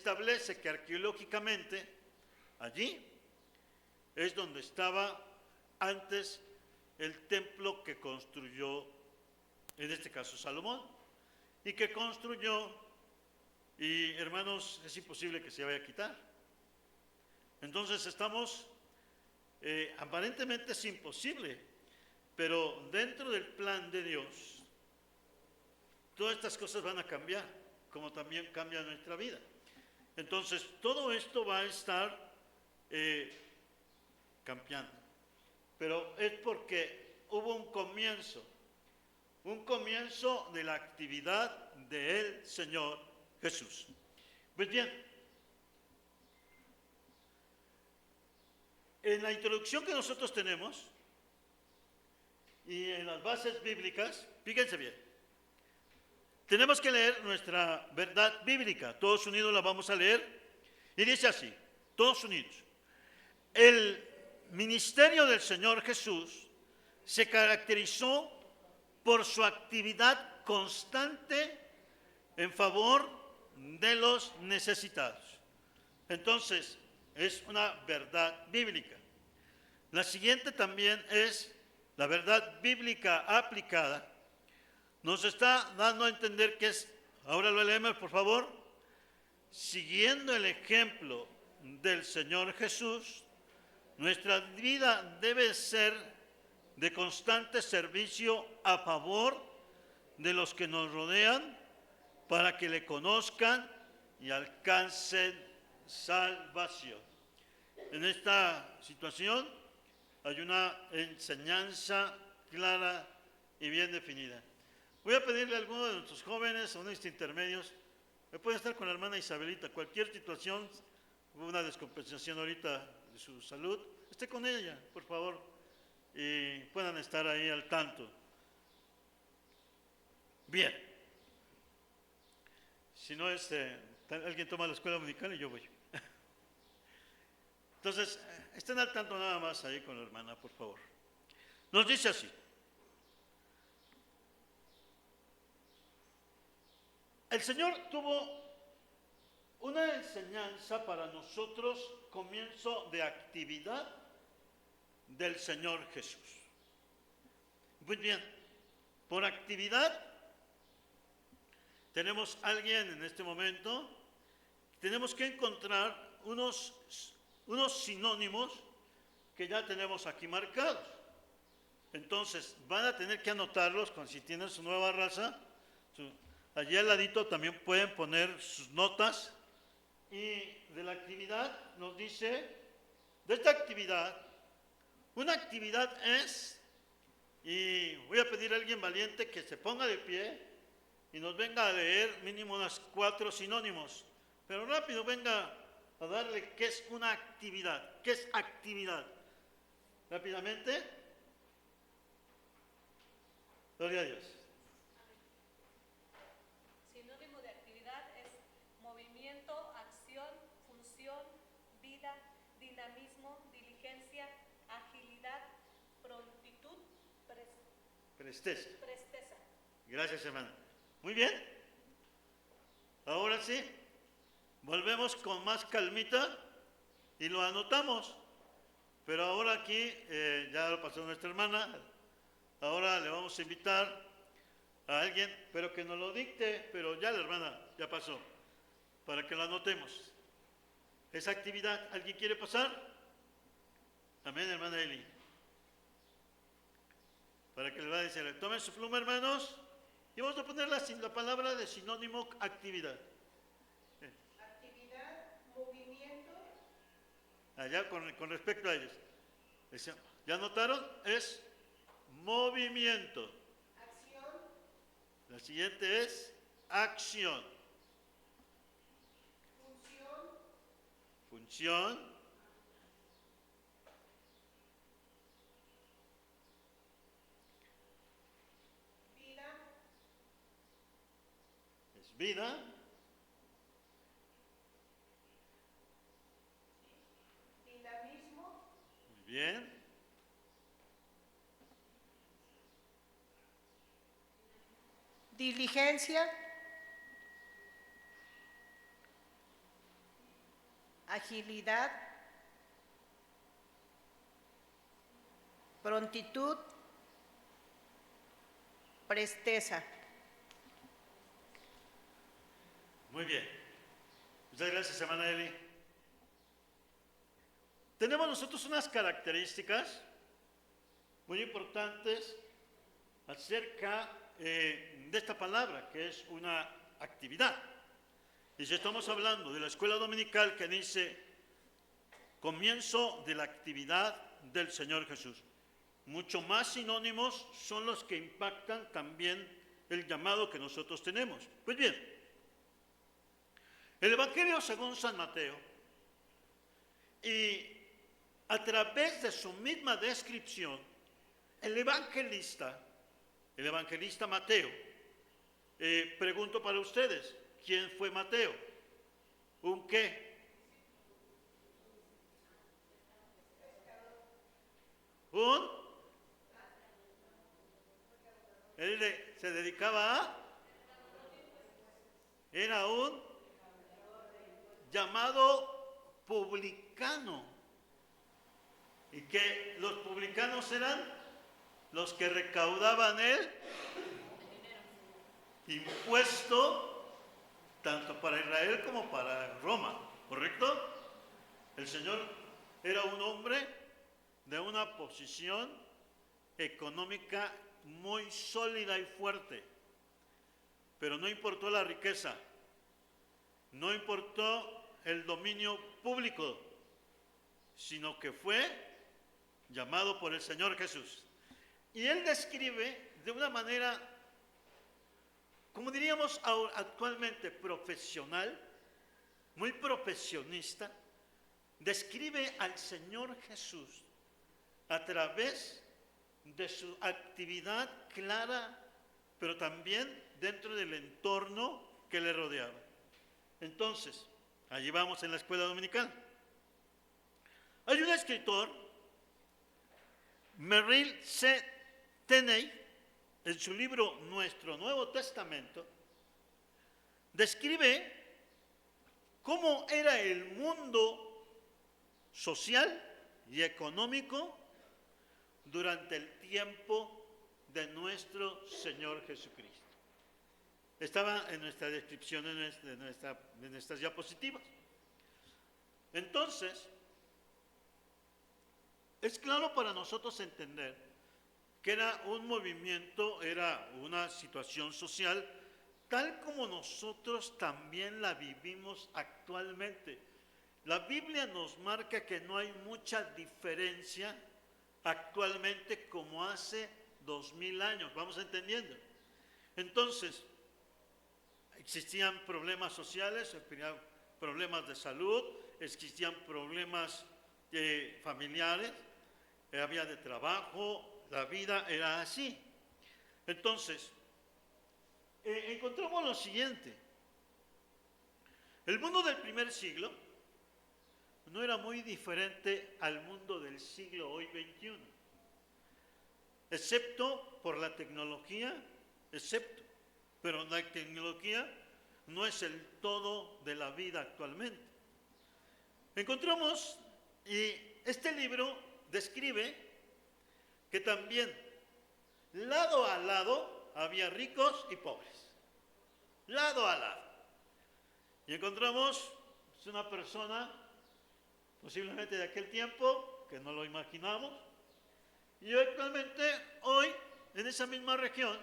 establece que arqueológicamente allí es donde estaba antes el templo que construyó, en este caso Salomón, y que construyó, y hermanos, es imposible que se vaya a quitar. Entonces estamos, aparentemente es imposible, pero dentro del plan de Dios, todas estas cosas van a cambiar, como también cambia nuestra vida. Entonces, todo esto va a estar cambiando. Pero es porque hubo un comienzo de la actividad del Señor Jesús. Pues bien, en la introducción que nosotros tenemos y en las bases bíblicas, fíjense bien, tenemos que leer nuestra verdad bíblica. Todos unidos la vamos a leer. Y dice así, todos unidos. El ministerio del Señor Jesús se caracterizó por su actividad constante en favor de los necesitados. Entonces, es una verdad bíblica. La siguiente también es la verdad bíblica aplicada. Nos está dando a entender que es, ahora lo leemos por favor, siguiendo el ejemplo del Señor Jesús, nuestra vida debe ser de constante servicio a favor de los que nos rodean para que le conozcan y alcancen salvación. En esta situación hay una enseñanza clara y bien definida. Voy a pedirle a alguno de nuestros jóvenes o nuestros intermedios, me puede estar con la hermana Isabelita, cualquier situación, hubo una descompensación ahorita de su salud, esté con ella, por favor, y puedan estar ahí al tanto. Bien, si no alguien toma la escuela dominical y yo voy. Entonces, estén al tanto nada más ahí con la hermana, por favor. Nos dice así. El Señor tuvo una enseñanza para nosotros, comienzo de actividad del Señor Jesús. Muy bien, por actividad tenemos a alguien en este momento, tenemos que encontrar unos sinónimos que ya tenemos aquí marcados. Entonces, van a tener que anotarlos con si tienen su nueva raza. Allí al ladito también pueden poner sus notas. Y de la actividad nos dice, de esta actividad, una actividad es, y voy a pedir a alguien valiente que se ponga de pie y nos venga a leer mínimo unas 4 sinónimos. Pero rápido venga a darle qué es una actividad, qué es actividad. Rápidamente. Gloria a Dios. Sinónimo de actividad es movimiento, acción, función, vida, dinamismo, diligencia, agilidad, prontitud, Presteza. presteza. Gracias, hermana. Muy bien. Ahora sí, volvemos con más calmita y lo anotamos. Pero ahora aquí, ya lo pasó nuestra hermana, ahora le vamos a invitar a alguien, pero que nos lo dicte, pero ya la hermana ya pasó, para que lo anotemos. Esa actividad, ¿alguien quiere pasar? Amén, hermana Eli. Para que le va a decir, tomen su pluma, hermanos, y vamos a poner la palabra de sinónimo actividad. Actividad, movimiento. Allá con respecto a ellos. ¿Ya notaron? Es movimiento. Acción. La siguiente es acción. Función. Función. Vida. Es vida. Dinamismo. Muy bien. Diligencia. agilidad, prontitud, presteza. Muy bien. Muchas gracias, hermana Eli. Tenemos nosotros unas características muy importantes acerca de esta palabra, que es una actividad. Y si estamos hablando de la escuela dominical que dice comienzo de la actividad del Señor Jesús, mucho más sinónimos son los que impactan también el llamado que nosotros tenemos. Pues bien, el Evangelio según San Mateo, y a través de su misma descripción, el evangelista Mateo, pregunto para ustedes, ¿quién fue Mateo? ¿Un qué? Él se dedicaba a, era un llamado publicano. ¿Y que los publicanos eran? Los que recaudaban el impuesto tanto para Israel como para Roma, ¿correcto? El Señor era un hombre de una posición económica muy sólida y fuerte, pero no importó la riqueza, no importó el dominio público, sino que fue llamado por el Señor Jesús. Y él describe de una manera, como diríamos actualmente, profesional, muy profesionista, describe al Señor Jesús a través de su actividad clara, pero también dentro del entorno que le rodeaba. Entonces, allí vamos en la escuela dominical. Hay un escritor, Merrill C. Tenney, en su libro Nuestro Nuevo Testamento, describe cómo era el mundo social y económico durante el tiempo de nuestro Señor Jesucristo. Estaba en nuestra descripción de nuestras diapositivas. Entonces, es claro para nosotros entender que era un movimiento, era una situación social, tal como nosotros también la vivimos actualmente. La Biblia nos marca que no hay mucha diferencia actualmente como hace 2000 años, vamos entendiendo. Entonces, existían problemas sociales, existían problemas de salud, existían problemas familiares, había de trabajo, la vida era así. Entonces, encontramos lo siguiente. El mundo del primer siglo no era muy diferente al mundo del siglo hoy XXI, excepto por la tecnología, pero la tecnología no es el todo de la vida actualmente. Encontramos, y este libro describe que también lado a lado había ricos y pobres, lado a lado. Y encontramos una persona, posiblemente de aquel tiempo, que no lo imaginamos, y actualmente hoy, en esa misma región,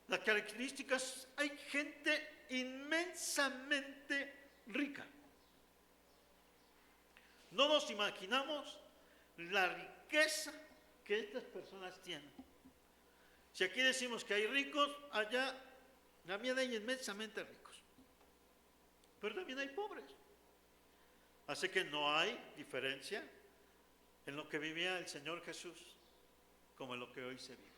las características, hay gente inmensamente rica. No nos imaginamos la riqueza que estas personas tienen. Si aquí decimos que hay ricos, allá también hay inmensamente ricos. Pero también hay pobres. Así que no hay diferencia en lo que vivía el Señor Jesús como en lo que hoy se vive.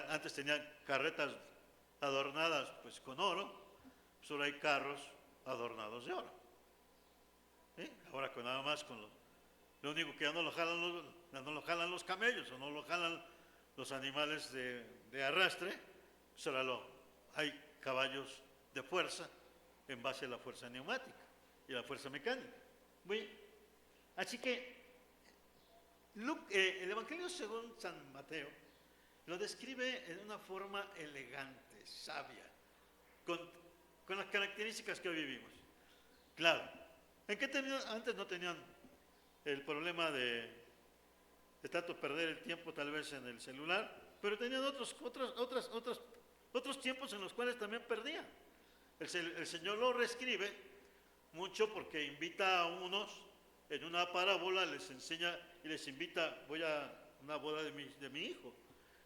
Antes tenían carretas adornadas pues con oro, pues ahora hay carros adornados de oro. Ahora con nada más con lo único que ya no lo jalan los camellos o no lo jalan los animales de arrastre, pues ahora hay caballos de fuerza en base a la fuerza neumática y la fuerza mecánica. Muy bien. Así que el Evangelio según San Mateo lo describe en una forma elegante, sabia, con las características que hoy vivimos. Claro, antes no tenían el problema de tanto perder el tiempo tal vez en el celular, pero tenían otros tiempos en los cuales también perdían. El Señor lo reescribe mucho porque invita a unos en una parábola, les enseña y les invita, voy a una boda de mi hijo.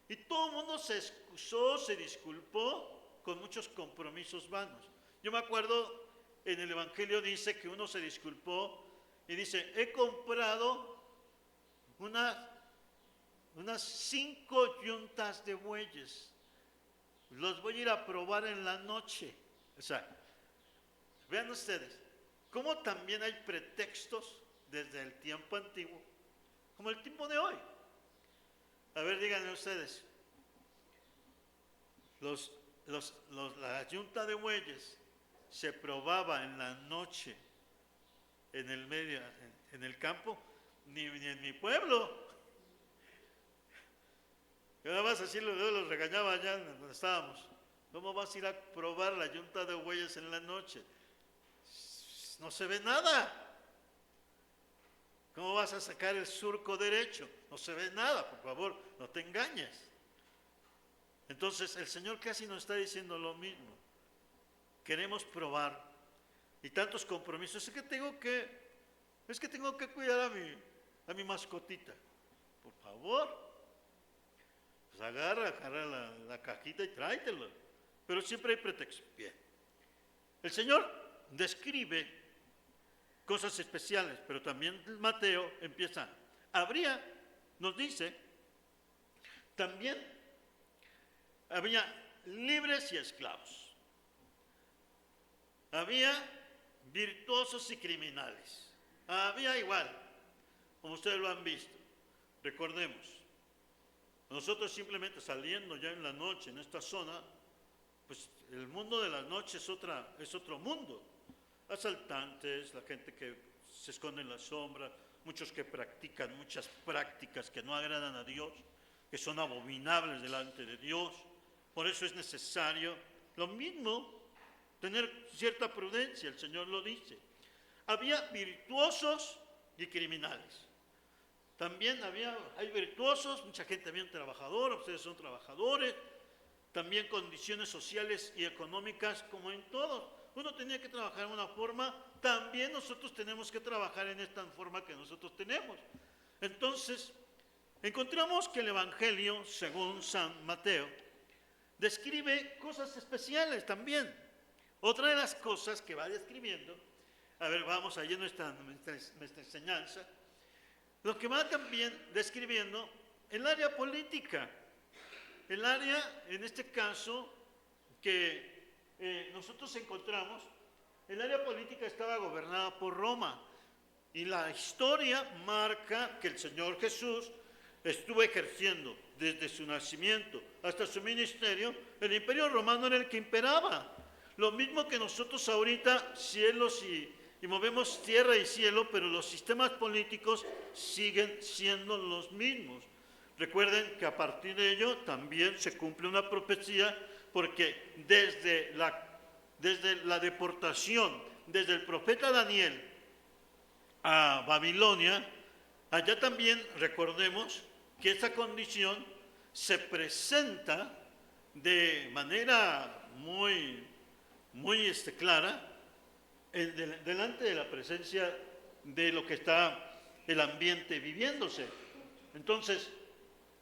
Y todo el mundo se excusó, se disculpó con muchos compromisos vanos. Yo me acuerdo, en el Evangelio dice que uno se disculpó y dice, he comprado unas 5 yuntas de bueyes, los voy a ir a probar en la noche. O sea, vean ustedes, cómo también hay pretextos desde el tiempo antiguo, como el tiempo de hoy. A ver, díganme ustedes, la yunta de bueyes se probaba en la noche en el campo, ni en mi pueblo. Y nada más así los regañaba allá donde estábamos. ¿Cómo vas a ir a probar la yunta de bueyes en la noche? No se ve nada. ¿Cómo vas a sacar el surco derecho? No se ve nada, por favor, no te engañes. Entonces el Señor casi nos está diciendo lo mismo. Queremos probar y tantos compromisos. Es que tengo que cuidar a mi mascotita. Por favor, pues agarra la cajita y tráetelo. Pero siempre hay pretextos. Bien. El Señor describe cosas especiales, pero también Mateo empieza. Nos dice, también había libres y esclavos. Había virtuosos y criminales. Había igual, como ustedes lo han visto. Recordemos, nosotros simplemente saliendo ya en la noche en esta zona, pues el mundo de la noche es otro mundo. Asaltantes, la gente que se esconde en la sombra, muchos que practican muchas prácticas que no agradan a Dios, que son abominables delante de Dios. Por eso es necesario, lo mismo, tener cierta prudencia, el Señor lo dice. Había virtuosos y criminales. También hay virtuosos, mucha gente también trabajadora, ustedes son trabajadores, también condiciones sociales y económicas como en todos. Uno tenía que trabajar de una forma, también nosotros tenemos que trabajar en esta forma que nosotros tenemos. Entonces, encontramos que el Evangelio, según San Mateo, describe cosas especiales también. Otra de las cosas que va describiendo, a ver, vamos allí en nuestra enseñanza, lo que va también describiendo el área política, el área, en este caso, que nosotros encontramos, el área política estaba gobernada por Roma y la historia marca que el Señor Jesús estuvo ejerciendo desde su nacimiento hasta su ministerio, el imperio romano era el que imperaba. Lo mismo que nosotros ahorita, cielos y movemos tierra y cielo, pero los sistemas políticos siguen siendo los mismos. Recuerden que a partir de ello también se cumple una profecía, porque desde la deportación, desde el profeta Daniel a Babilonia, allá también recordemos que esa condición se presenta de manera muy clara delante de la presencia de lo que está el ambiente viviéndose. Entonces,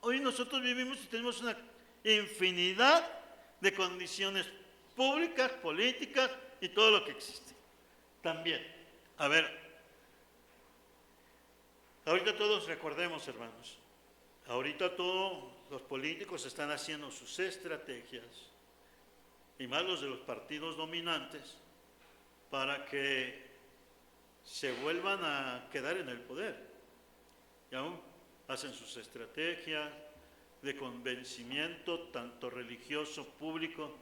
hoy nosotros vivimos y tenemos una infinidad de condiciones públicas, políticas y todo lo que existe. También, a ver, ahorita todos recordemos, hermanos, ahorita todos los políticos están haciendo sus estrategias, y más los de los partidos dominantes, para que se vuelvan a quedar en el poder. Y aún hacen sus estrategias de convencimiento, tanto religioso, público,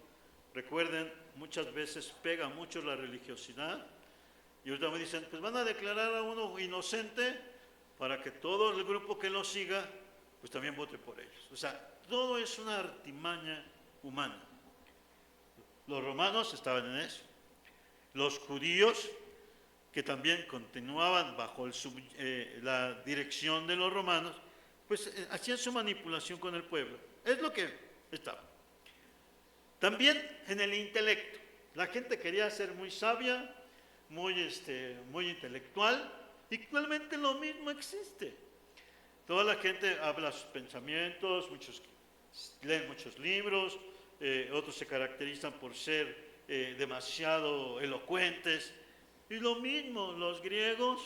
recuerden, muchas veces pega mucho la religiosidad. Y ahorita me dicen, pues van a declarar a uno inocente para que todo el grupo que lo siga, pues también vote por ellos. O sea, todo es una artimaña humana. Los romanos estaban en eso. Los judíos, que también continuaban bajo la dirección de los romanos, pues hacían su manipulación con el pueblo. Es lo que estaba. También en el intelecto. La gente quería ser muy sabia, muy intelectual, y actualmente lo mismo existe. Toda la gente habla sus pensamientos, muchos leen muchos libros, otros se caracterizan por ser demasiado elocuentes. Y lo mismo, los griegos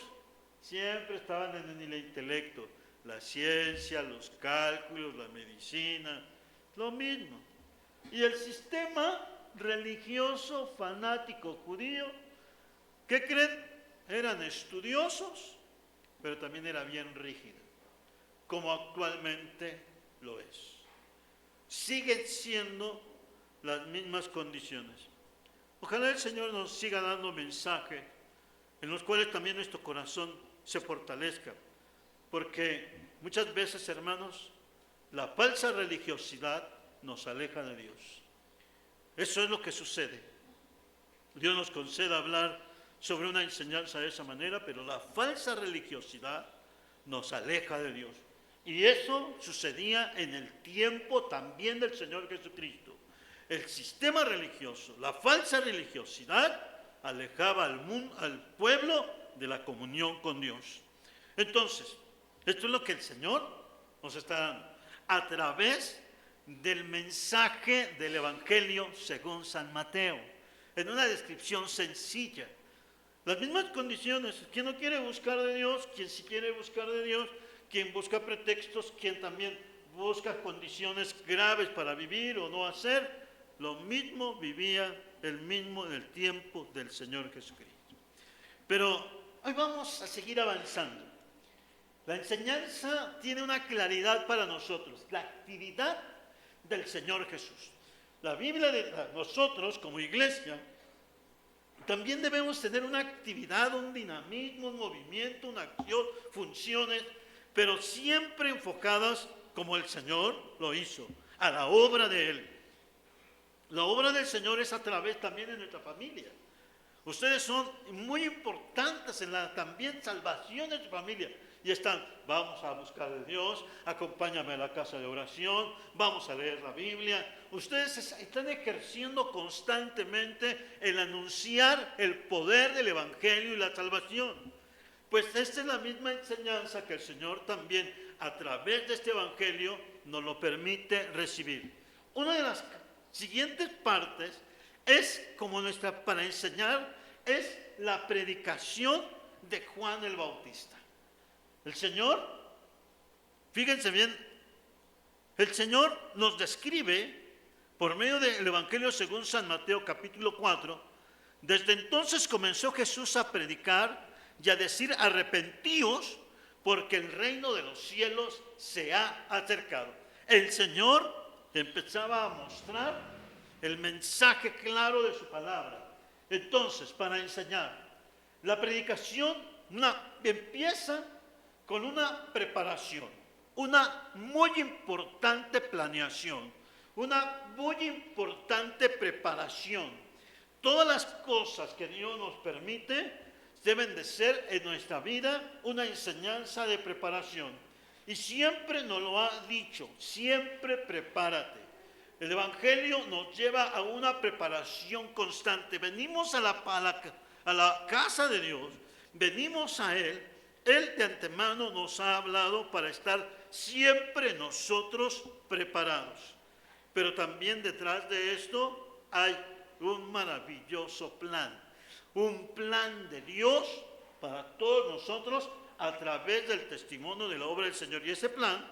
siempre estaban en el intelecto, la ciencia, los cálculos, la medicina, lo mismo. Y el sistema religioso fanático judío, ¿qué creen? Eran estudiosos, pero también era bien rígido, como actualmente lo es. Siguen siendo las mismas condiciones. Ojalá el Señor nos siga dando mensajes en los cuales también nuestro corazón se fortalezca, porque muchas veces, hermanos, la falsa religiosidad nos aleja de Dios. Eso es lo que sucede. Dios nos concede hablar sobre una enseñanza de esa manera, pero la falsa religiosidad nos aleja de Dios. Y eso sucedía en el tiempo también del Señor Jesucristo. El sistema religioso, la falsa religiosidad, alejaba al pueblo de la comunión con Dios. Entonces, esto es lo que el Señor nos está dando a través del mensaje del Evangelio según San Mateo, en una descripción sencilla. Las mismas condiciones, quien no quiere buscar de Dios, quien sí quiere buscar de Dios, quien busca pretextos, quien también busca condiciones graves para vivir o no hacer, lo mismo vivía el mismo en el tiempo del Señor Jesucristo. Pero hoy vamos a seguir avanzando. La enseñanza tiene una claridad para nosotros, la actividad del Señor Jesús. La Biblia de nosotros como iglesia también debemos tener una actividad, un dinamismo, un movimiento, una acción, funciones, pero siempre enfocadas como el Señor lo hizo, a la obra de Él. La obra del Señor es a través también de nuestra familia. Ustedes son muy importantes en la también salvación de tu familia. Y están, vamos a buscar de Dios, acompáñame a la casa de oración, vamos a leer la Biblia. Ustedes están ejerciendo constantemente el anunciar el poder del Evangelio y la salvación. Pues esta es la misma enseñanza que el Señor también a través de este Evangelio nos lo permite recibir. Una de las siguientes partes es como para enseñar, es la predicación de Juan el Bautista. El Señor, fíjense bien, el Señor nos describe por medio del Evangelio según San Mateo capítulo 4, desde entonces comenzó Jesús a predicar y a decir arrepentíos porque el reino de los cielos se ha acercado. El Señor empezaba a mostrar el mensaje claro de su palabra. Entonces, para enseñar, la predicación empieza con una preparación, una muy importante planeación, una muy importante preparación. Todas las cosas que Dios nos permite deben de ser en nuestra vida una enseñanza de preparación. Y siempre nos lo ha dicho, siempre prepárate. El Evangelio nos lleva a una preparación constante. Venimos a la casa de Dios, venimos a Él. Él de antemano nos ha hablado para estar siempre nosotros preparados. Pero también detrás de esto hay un maravilloso plan. Un plan de Dios para todos nosotros a través del testimonio de la obra del Señor. Y ese plan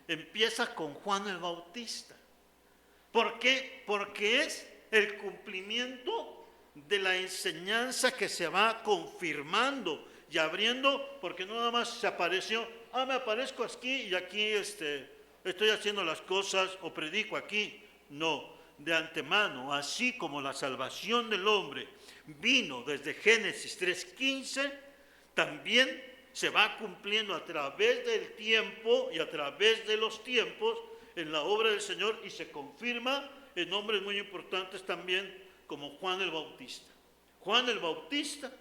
empieza con Juan el Bautista. ¿Por qué? Porque es el cumplimiento de la enseñanza que se va confirmando y abriendo, porque no nada más se apareció, me aparezco aquí y aquí estoy haciendo las cosas o predico aquí. No, de antemano, así como la salvación del hombre vino desde Génesis 3:15, también se va cumpliendo a través del tiempo y a través de los tiempos en la obra del Señor, y se confirma en hombres muy importantes también como Juan el Bautista. Juan el Bautista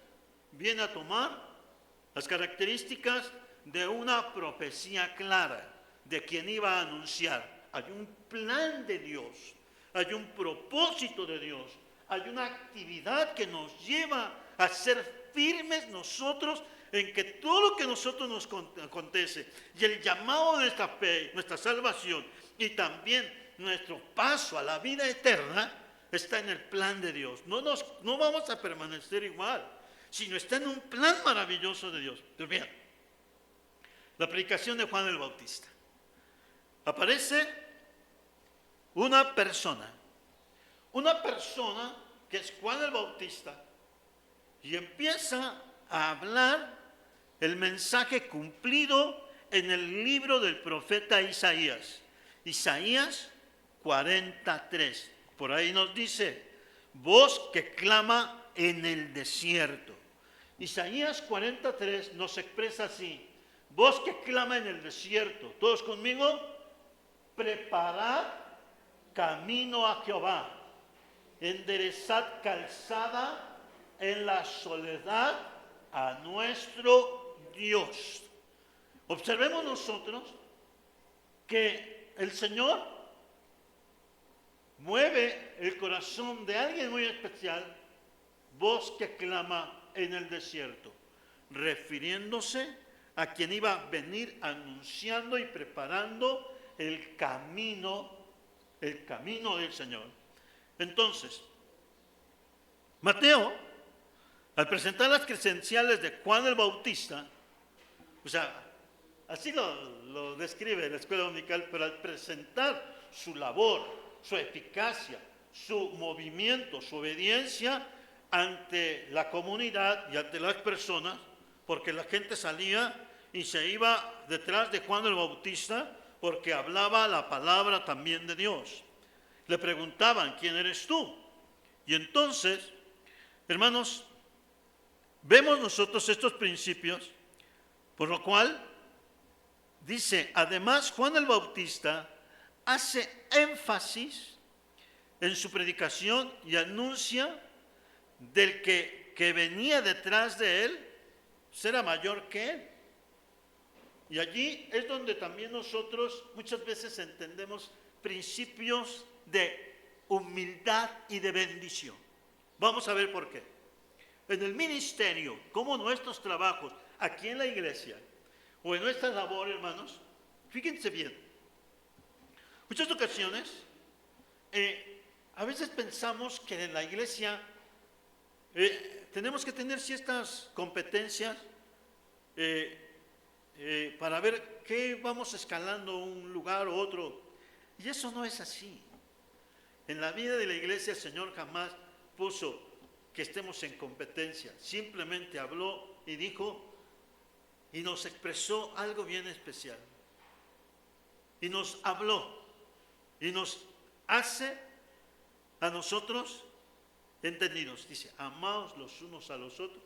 viene a tomar las características de una profecía clara de quien iba a anunciar. Hay un plan de Dios, hay un propósito de Dios, hay una actividad que nos lleva a ser firmes nosotros en que todo lo que nosotros nos acontece y el llamado de nuestra fe, nuestra salvación y también nuestro paso a la vida eterna está en el plan de Dios. No vamos a permanecer igual, sino está en un plan maravilloso de Dios. Pues bien, la predicación de Juan el Bautista. Aparece una persona que es Juan el Bautista, y empieza a hablar el mensaje cumplido en el libro del profeta Isaías. Isaías 43. Por ahí nos dice, voz que clama en el desierto. Isaías 43 nos expresa así, voz que clama en el desierto. ¿Todos conmigo? Preparad camino a Jehová, enderezad calzada en la soledad a nuestro Dios. Observemos nosotros que el Señor mueve el corazón de alguien muy especial, voz que clama en el desierto, refiriéndose a quien iba a venir anunciando y preparando el camino del Señor. Entonces, Mateo, al presentar las credenciales de Juan el Bautista, o sea, así lo describe la escuela dominical, pero al presentar su labor, su eficacia, su movimiento, su obediencia ante la comunidad y ante las personas, porque la gente salía y se iba detrás de Juan el Bautista porque hablaba la palabra también de Dios. Le preguntaban, ¿quién eres tú? Y entonces, hermanos, vemos nosotros estos principios, por lo cual dice, además Juan el Bautista hace énfasis en su predicación y anuncia del que venía detrás de él será mayor que él. Y allí es donde también nosotros muchas veces entendemos principios de humildad y de bendición. Vamos a ver por qué. En el ministerio, como nuestros trabajos aquí en la iglesia o en nuestra labor, hermanos, fíjense bien, muchas ocasiones a veces pensamos que en la iglesia tenemos que tener ciertas competencias para ver qué vamos escalando un lugar u otro. Y eso no es así. En la vida de la iglesia el Señor jamás puso que estemos en competencia. Simplemente habló y dijo y nos expresó algo bien especial. Y nos habló y nos hace a nosotros entendidos. Dice, amaos los unos a los otros.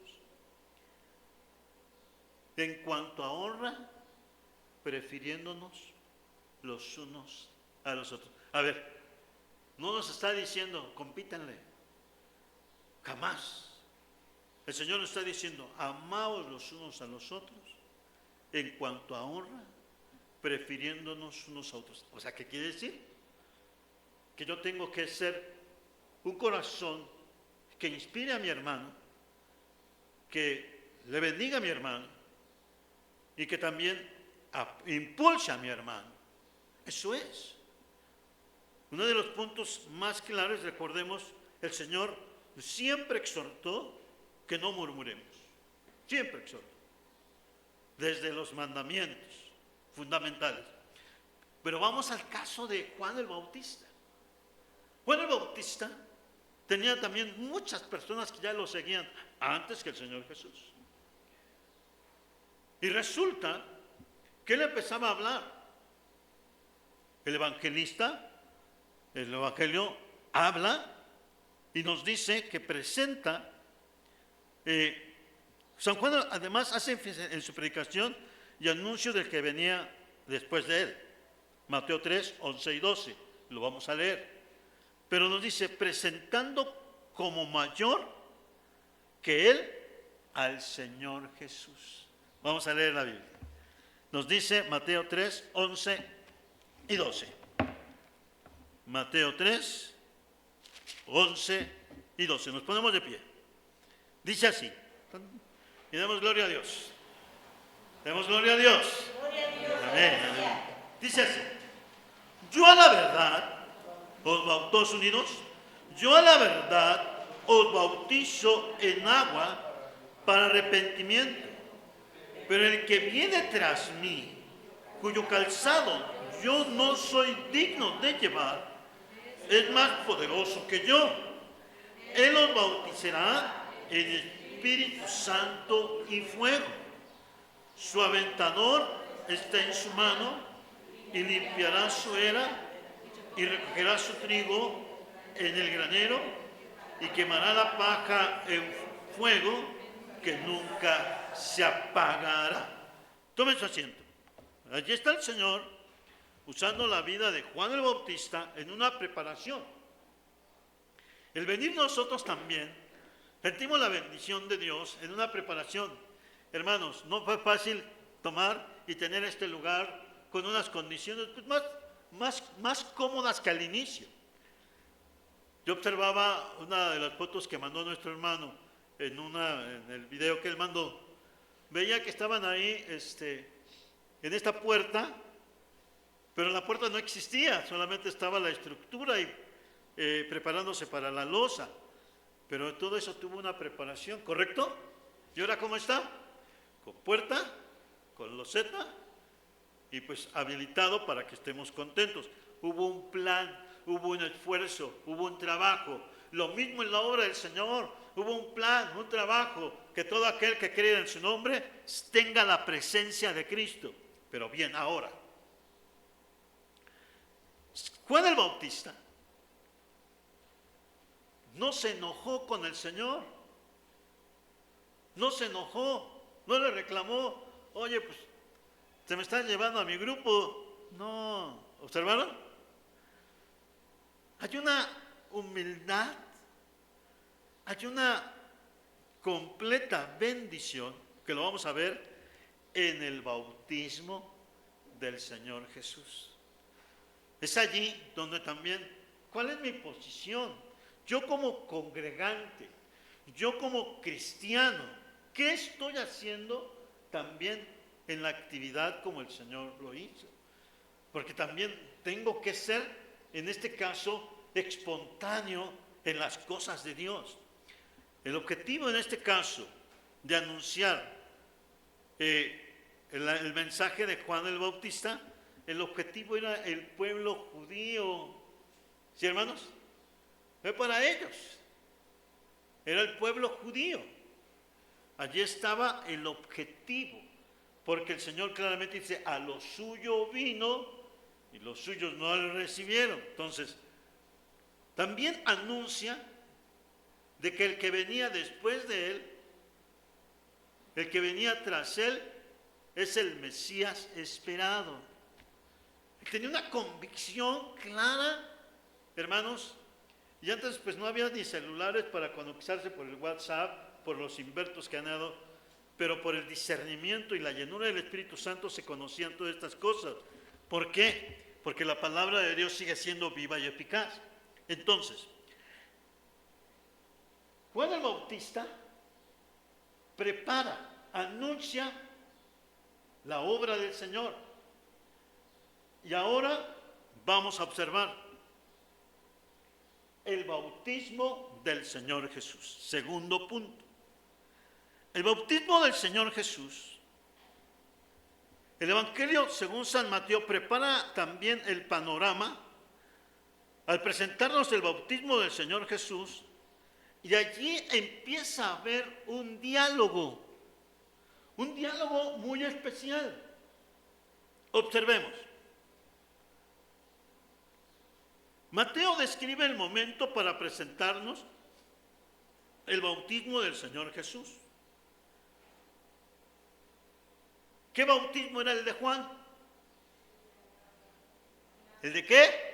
En cuanto a honra, prefiriéndonos los unos a los otros. A ver, no nos está diciendo, compítanle. Jamás. El Señor nos está diciendo, amaos los unos a los otros. En cuanto a honra, prefiriéndonos unos a otros. O sea, ¿qué quiere decir? Que yo tengo que ser un corazón que inspire a mi hermano, que le bendiga a mi hermano, y que también impulse a mi hermano. Eso es. Uno de los puntos más claros, recordemos, el Señor siempre exhortó que no murmuremos. Siempre exhortó. Desde los mandamientos fundamentales. Pero vamos al caso de Juan el Bautista. Juan el Bautista tenía también muchas personas que ya lo seguían antes que el Señor Jesús. Y resulta que él empezaba a hablar. El evangelista, el evangelio habla y nos dice que presenta, San Juan además hace énfasis en su predicación y anuncio del que venía después de él. Mateo 3, 11 y 12, lo vamos a leer. Pero nos dice, presentando como mayor que él al Señor Jesús. Vamos a leer la Biblia. Nos dice Mateo 3, 11 y 12. Mateo 3, 11 y 12. Nos ponemos de pie. Dice así. Y damos gloria a Dios. Demos gloria a Dios. Gloria a Dios. Amén, amén. Dice así. Yo a la verdad, todos unidos, yo a la verdad os bautizo en agua para arrepentimiento. Pero el que viene tras mí, cuyo calzado yo no soy digno de llevar, es más poderoso que yo. Él os bautizará en Espíritu Santo y fuego. Su aventador está en su mano y limpiará su era y recogerá su trigo en el granero y quemará la paja en fuego que nunca se apagará. Tome su asiento. Allí está el Señor usando la vida de Juan el Bautista en una preparación. El venir nosotros también sentimos la bendición de Dios en una preparación. Hermanos, no fue fácil tomar y tener este lugar con unas condiciones más cómodas que al inicio. Yo observaba una de las fotos que mandó nuestro hermano en el video que él mandó. Veía que estaban ahí en esta puerta, pero la puerta no existía, solamente estaba la estructura y preparándose para la losa. Pero todo eso tuvo una preparación, ¿correcto? ¿Y ahora cómo está? Con puerta, con loseta y pues habilitado para que estemos contentos. Hubo un plan, hubo un esfuerzo, hubo un trabajo. Lo mismo en la obra del Señor. Hubo un plan, un trabajo, que todo aquel que cree en su nombre tenga la presencia de Cristo. Pero bien, ahora, Juan el Bautista no se enojó con el Señor. No se enojó, no le reclamó, oye, pues, se me están llevando a mi grupo. No, ¿observaron? Hay una humildad, hay una completa bendición, que lo vamos a ver en el bautismo del Señor Jesús. Es allí donde también, ¿cuál es mi posición? Yo como congregante, yo como cristiano, ¿qué estoy haciendo también en la actividad como el Señor lo hizo? Porque también tengo que ser, en este caso, espontáneo en las cosas de Dios. El objetivo en este caso de anunciar el mensaje de Juan el Bautista, el objetivo era el pueblo judío. ¿Sí, hermanos? Fue para ellos. Era el pueblo judío. Allí estaba el objetivo, porque el Señor claramente dice, a lo suyo vino y los suyos no le recibieron. Entonces, también anuncia de que el que venía después de él, el que venía tras él, es el Mesías esperado. Tenía una convicción clara, hermanos, y antes pues no había ni celulares para conectarse por el WhatsApp, por los inventos que han dado, pero por el discernimiento y la llenura del Espíritu Santo se conocían todas estas cosas. ¿Por qué? Porque la palabra de Dios sigue siendo viva y eficaz. Entonces, Juan el Bautista prepara, anuncia la obra del Señor. Y ahora vamos a observar el bautismo del Señor Jesús. Segundo punto. El bautismo del Señor Jesús. El Evangelio, según San Mateo, prepara también el panorama al presentarnos el bautismo del Señor Jesús, y allí empieza a haber un diálogo muy especial. Observemos. Mateo describe el momento para presentarnos el bautismo del Señor Jesús. ¿Qué bautismo era el de Juan? ¿El de qué?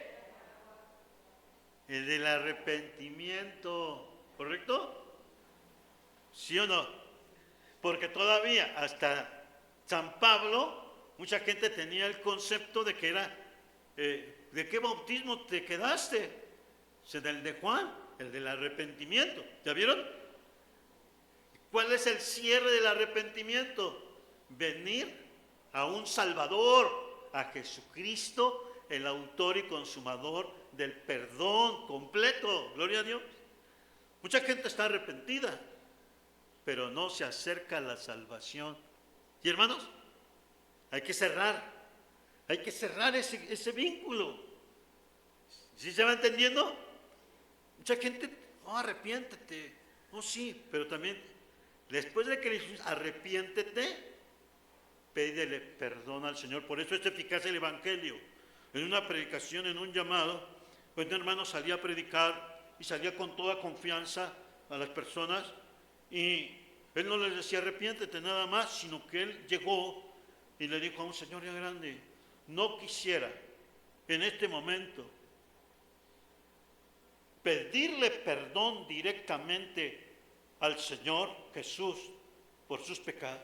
El del arrepentimiento, ¿correcto? ¿Sí o no? Porque todavía hasta San Pablo, mucha gente tenía el concepto de que era, ¿de qué bautismo te quedaste? Es el de Juan, el del arrepentimiento. ¿Ya vieron? ¿Cuál es el cierre del arrepentimiento? Venir a un Salvador, a Jesucristo, el autor y consumador del perdón completo. Gloria a Dios. Mucha gente está arrepentida, pero no se acerca a la salvación. Y hermanos, hay que cerrar ese vínculo. ¿Sí se va entendiendo? Mucha gente, no, arrepiéntete. No, sí, pero también, después de que le dices, arrepiéntete, pídele perdón al Señor. Por eso es eficaz el Evangelio. En una predicación, en un llamado, pues un hermano salía a predicar y salía con toda confianza a las personas y él no les decía arrepiéntete nada más, sino que él llegó y le dijo a un señor ya grande, no quisiera en este momento pedirle perdón directamente al Señor Jesús por sus pecados.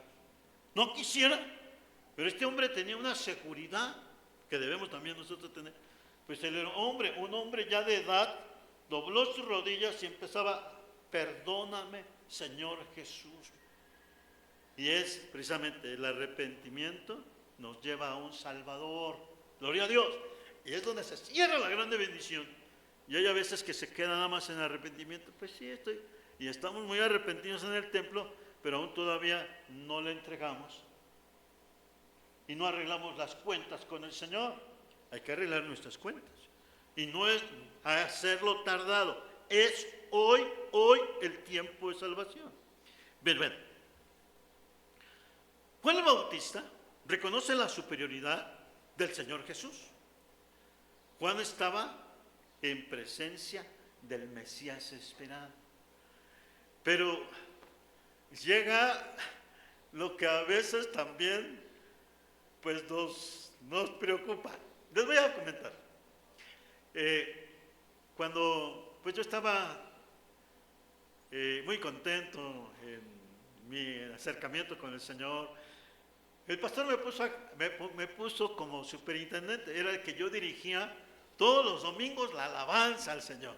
No quisiera, pero este hombre tenía una seguridad que debemos también nosotros tener. Pues él era un hombre ya de edad, dobló sus rodillas y empezaba, perdóname, Señor Jesús. Y es precisamente el arrepentimiento nos lleva a un Salvador. Gloria a Dios. Y es donde se cierra la grande bendición. Y hay a veces que se queda nada más en arrepentimiento. Pues sí, y estamos muy arrepentidos en el templo, pero aún todavía no le entregamos. Y no arreglamos las cuentas con el Señor. Hay que arreglar nuestras cuentas. Y no es hacerlo tardado. Es hoy el tiempo de salvación. Bien. Juan el Bautista reconoce la superioridad del Señor Jesús. Juan estaba en presencia del Mesías esperado. Pero llega lo que a veces también pues nos preocupa. Les voy a comentar. Cuando pues yo estaba muy contento en mi acercamiento con el Señor, el pastor me puso como superintendente. Era el que yo dirigía todos los domingos la alabanza al Señor.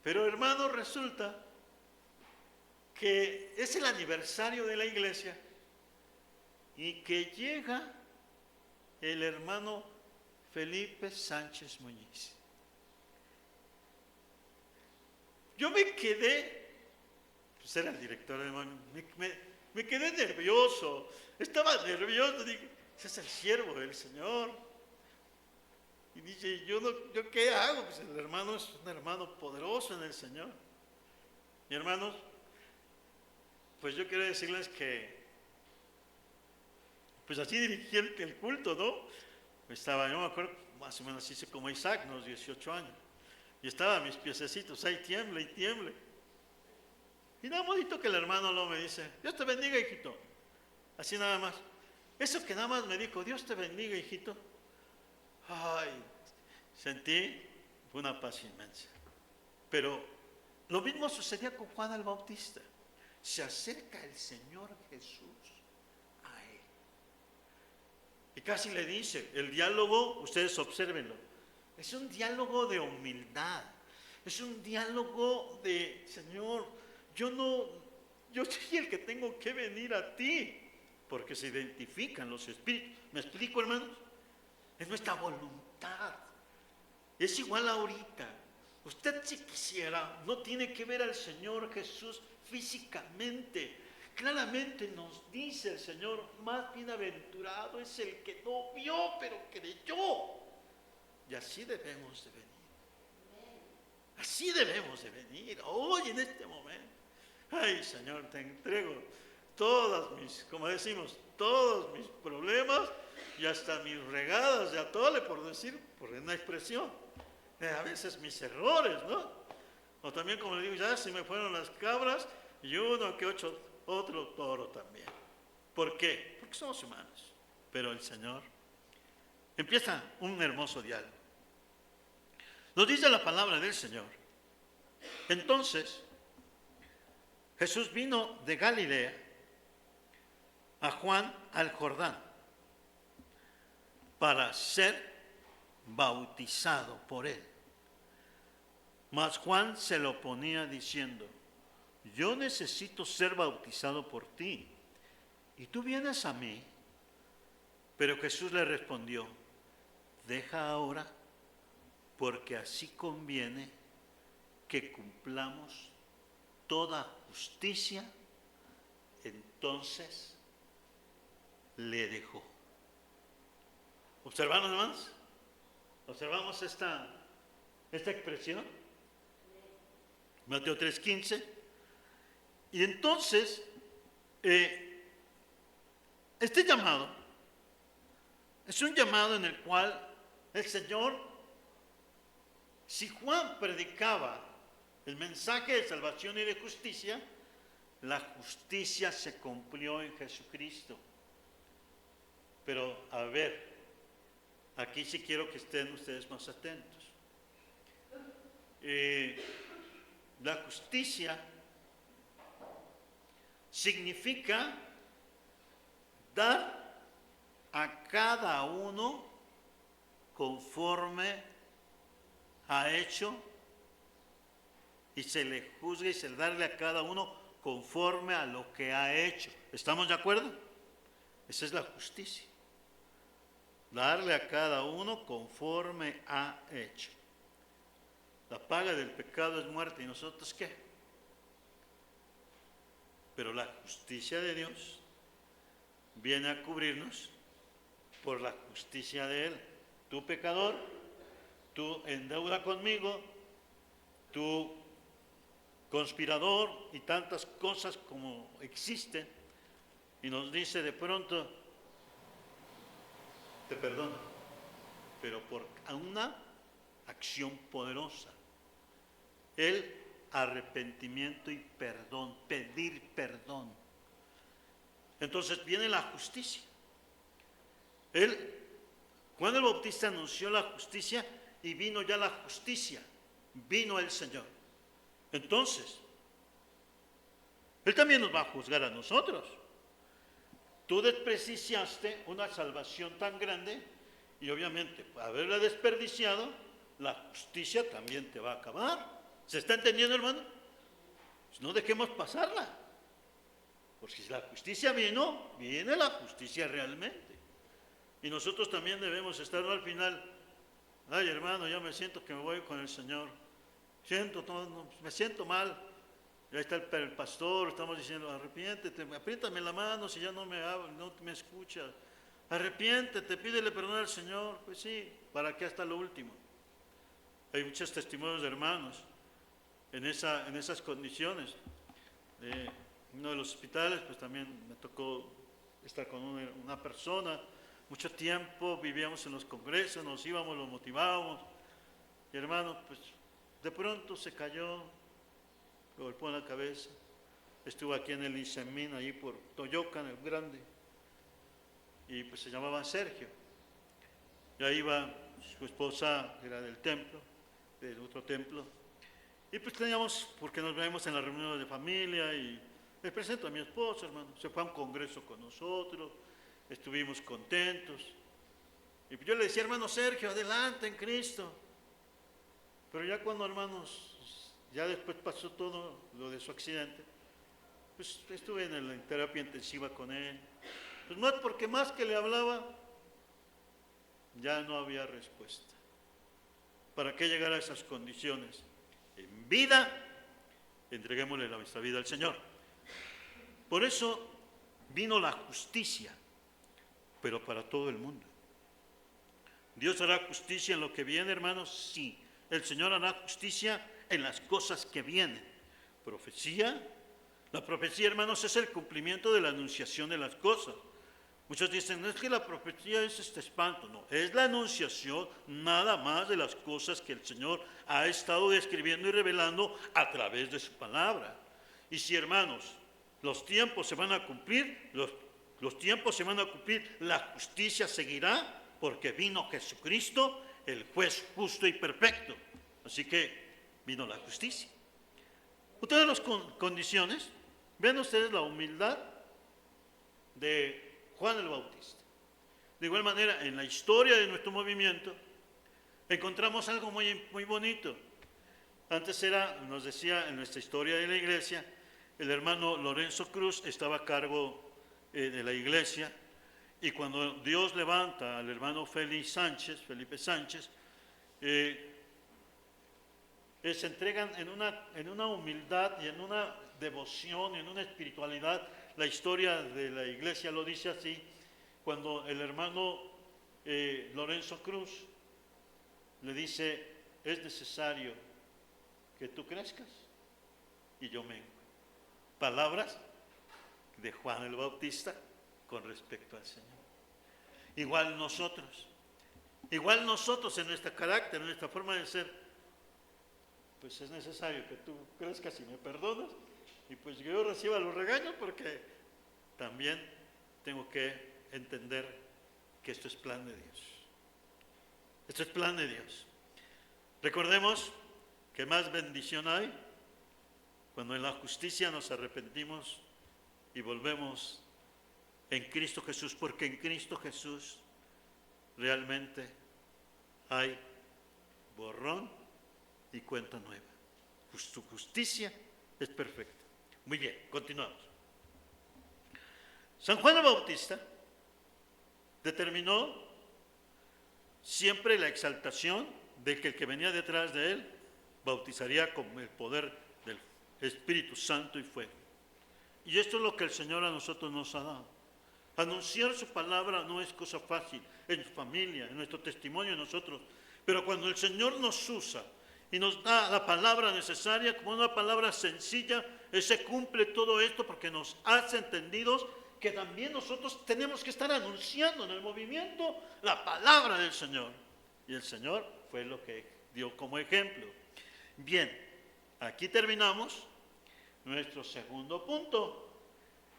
Pero hermano, resulta que es el aniversario de la iglesia y que llega el hermano Felipe Sánchez Muñiz. Yo me quedé, pues era el director, hermano, me quedé nervioso, estaba nervioso, dije, ese es el siervo del Señor. Y dije, ¿yo qué hago? Pues el hermano es un hermano poderoso en el Señor. Y hermanos, pues yo quiero decirles que pues así dirigí el culto, ¿no? Yo me acuerdo, más o menos hice como Isaac, unos 18 años. Y estaba a mis piececitos, ahí tiembla y tiembla. Y nada bonito que el hermano lo me dice, Dios te bendiga, hijito. Así nada más. Eso que nada más me dijo, Dios te bendiga, hijito. Ay, sentí una paz inmensa. Pero lo mismo sucedía con Juan el Bautista. Se acerca el Señor Jesús a él. Y casi le dice, el diálogo, ustedes obsérvenlo, es un diálogo de humildad. Es un diálogo de, Señor, yo soy el que tengo que venir a ti. Porque se identifican los espíritus. ¿Me explico, hermanos? Es nuestra voluntad. Es igual ahorita. Usted, si quisiera, no tiene que ver al Señor Jesús físicamente. Claramente nos dice el Señor, más bienaventurado es el que no vio, pero creyó. Y así debemos de venir. Así debemos de venir, hoy en este momento. Ay, Señor, te entrego como decimos, todos mis problemas y hasta mis regadas, ya todo por decir, por una expresión. a veces mis errores, ¿no? O también, como le digo, ya se me fueron las cabras y uno que otro toro también. ¿Por qué? Porque somos humanos. Pero el Señor empieza un hermoso diálogo. Nos dice la palabra del Señor. Entonces, Jesús vino de Galilea a Juan al Jordán para ser bautizado por él. Mas Juan se lo oponía diciendo: yo necesito ser bautizado por ti, y tú vienes a mí. Pero Jesús le respondió: deja ahora, porque así conviene que cumplamos toda justicia. Entonces le dejó. ¿Observamos, hermanos? ¿Observamos esta expresión? Mateo 3:15. Y entonces, este llamado es un llamado en el cual el Señor, si Juan predicaba el mensaje de salvación y de justicia, la justicia se cumplió en Jesucristo. Pero, a ver, aquí sí quiero que estén ustedes más atentos. La justicia significa dar a cada uno conforme ha hecho, y se le juzga y se le darle a cada uno conforme a lo que ha hecho. ¿Estamos de acuerdo? Esa es la justicia. Darle a cada uno conforme ha hecho. La paga del pecado es muerte, ¿y nosotros qué? Pero la justicia de Dios viene a cubrirnos por la justicia de Él. Tú pecador, tú en deuda conmigo, tú conspirador y tantas cosas como existen, y nos dice de pronto: te perdono, pero por una acción poderosa, el arrepentimiento y perdón, pedir perdón. Entonces viene la justicia. Juan el Bautista anunció la justicia y vino ya la justicia, vino el Señor. Entonces, Él también nos va a juzgar a nosotros. Tú despreciaste una salvación tan grande y obviamente por haberla desperdiciado, la justicia también te va a acabar. ¿Se está entendiendo, hermano? Pues no dejemos pasarla. Porque si la justicia vino, viene la justicia realmente. Y nosotros también debemos estar al final: ay, hermano, ya me siento que me voy con el Señor. Me siento mal. Y ahí está el pastor, estamos diciendo: arrepiéntete, apriétame la mano si ya no me habla, no me escucha. Arrepiéntete, pídele perdón al Señor. Pues sí, ¿para qué hasta lo último? Hay muchos testimonios de hermanos en esas condiciones. Uno de los hospitales, pues también me tocó estar con una persona. Mucho tiempo vivíamos en los congresos, nos íbamos, los motivábamos. Y hermano, pues de pronto se cayó, lo golpeó en la cabeza. Estuvo aquí en el Insemín, ahí por Toyocan, el grande. Y pues se llamaba Sergio. Y ahí iba su esposa, era del templo, del otro templo. Y pues teníamos, porque nos vemos en las reuniones de familia, y les presento a mi esposa, hermano. Se fue a un congreso con nosotros, estuvimos contentos. Y yo le decía: hermano Sergio, adelante en Cristo. Pero ya cuando, hermanos, ya después pasó todo lo de su accidente, pues estuve en la terapia intensiva con él. Pues más, porque más que le hablaba, ya no había respuesta. ¿Para qué llegar a esas condiciones? En vida, entreguémosle nuestra vida al Señor. Por eso vino la justicia, pero para todo el mundo. ¿Dios hará justicia en lo que viene, hermanos? Sí. El Señor hará justicia en las cosas que vienen. Profecía. La profecía, hermanos, es el cumplimiento de la anunciación de las cosas. Muchos dicen, no es que la profecía es este espanto, no, es la anunciación nada más de las cosas que el Señor ha estado describiendo y revelando a través de su palabra. Y si, hermanos, los tiempos se van a cumplir, los tiempos se van a cumplir, la justicia seguirá, porque vino Jesucristo, el juez justo y perfecto. Así que vino la justicia. Ustedes las condiciones, vean ustedes la humildad de Juan el Bautista. De igual manera, en la historia de nuestro movimiento, encontramos algo muy bonito. Antes nos decía en nuestra historia de la iglesia, el hermano Lorenzo Cruz estaba a cargo de la iglesia, y cuando Dios levanta al hermano Felipe Sánchez, se entregan en una humildad y en una devoción, en una espiritualidad. La historia de la iglesia lo dice así, cuando el hermano Lorenzo Cruz le dice, es necesario que tú crezcas y yo mengue. Palabras de Juan el Bautista con respecto al Señor. Igual nosotros en nuestro carácter, en nuestra forma de ser, pues es necesario que tú crezcas y me perdones, y pues yo reciba los regaños, porque también tengo que entender que esto es plan de Dios. Esto es plan de Dios. Recordemos que más bendición hay cuando en la justicia nos arrepentimos y volvemos en Cristo Jesús, porque en Cristo Jesús realmente hay borrón y cuenta nueva. Su justicia es perfecta. Muy bien, continuamos. San Juan el Bautista determinó siempre la exaltación de que el que venía detrás de él bautizaría con el poder del Espíritu Santo y fuego. Y esto es lo que el Señor a nosotros nos ha dado. Anunciar su palabra no es cosa fácil, en familia, en nuestro testimonio, en nosotros. Pero cuando el Señor nos usa y nos da la palabra necesaria, como una palabra sencilla, se cumple todo esto, porque nos hace entendidos que también nosotros tenemos que estar anunciando en el movimiento la palabra del Señor. Y el Señor fue lo que dio como ejemplo. Bien, aquí terminamos nuestro segundo punto.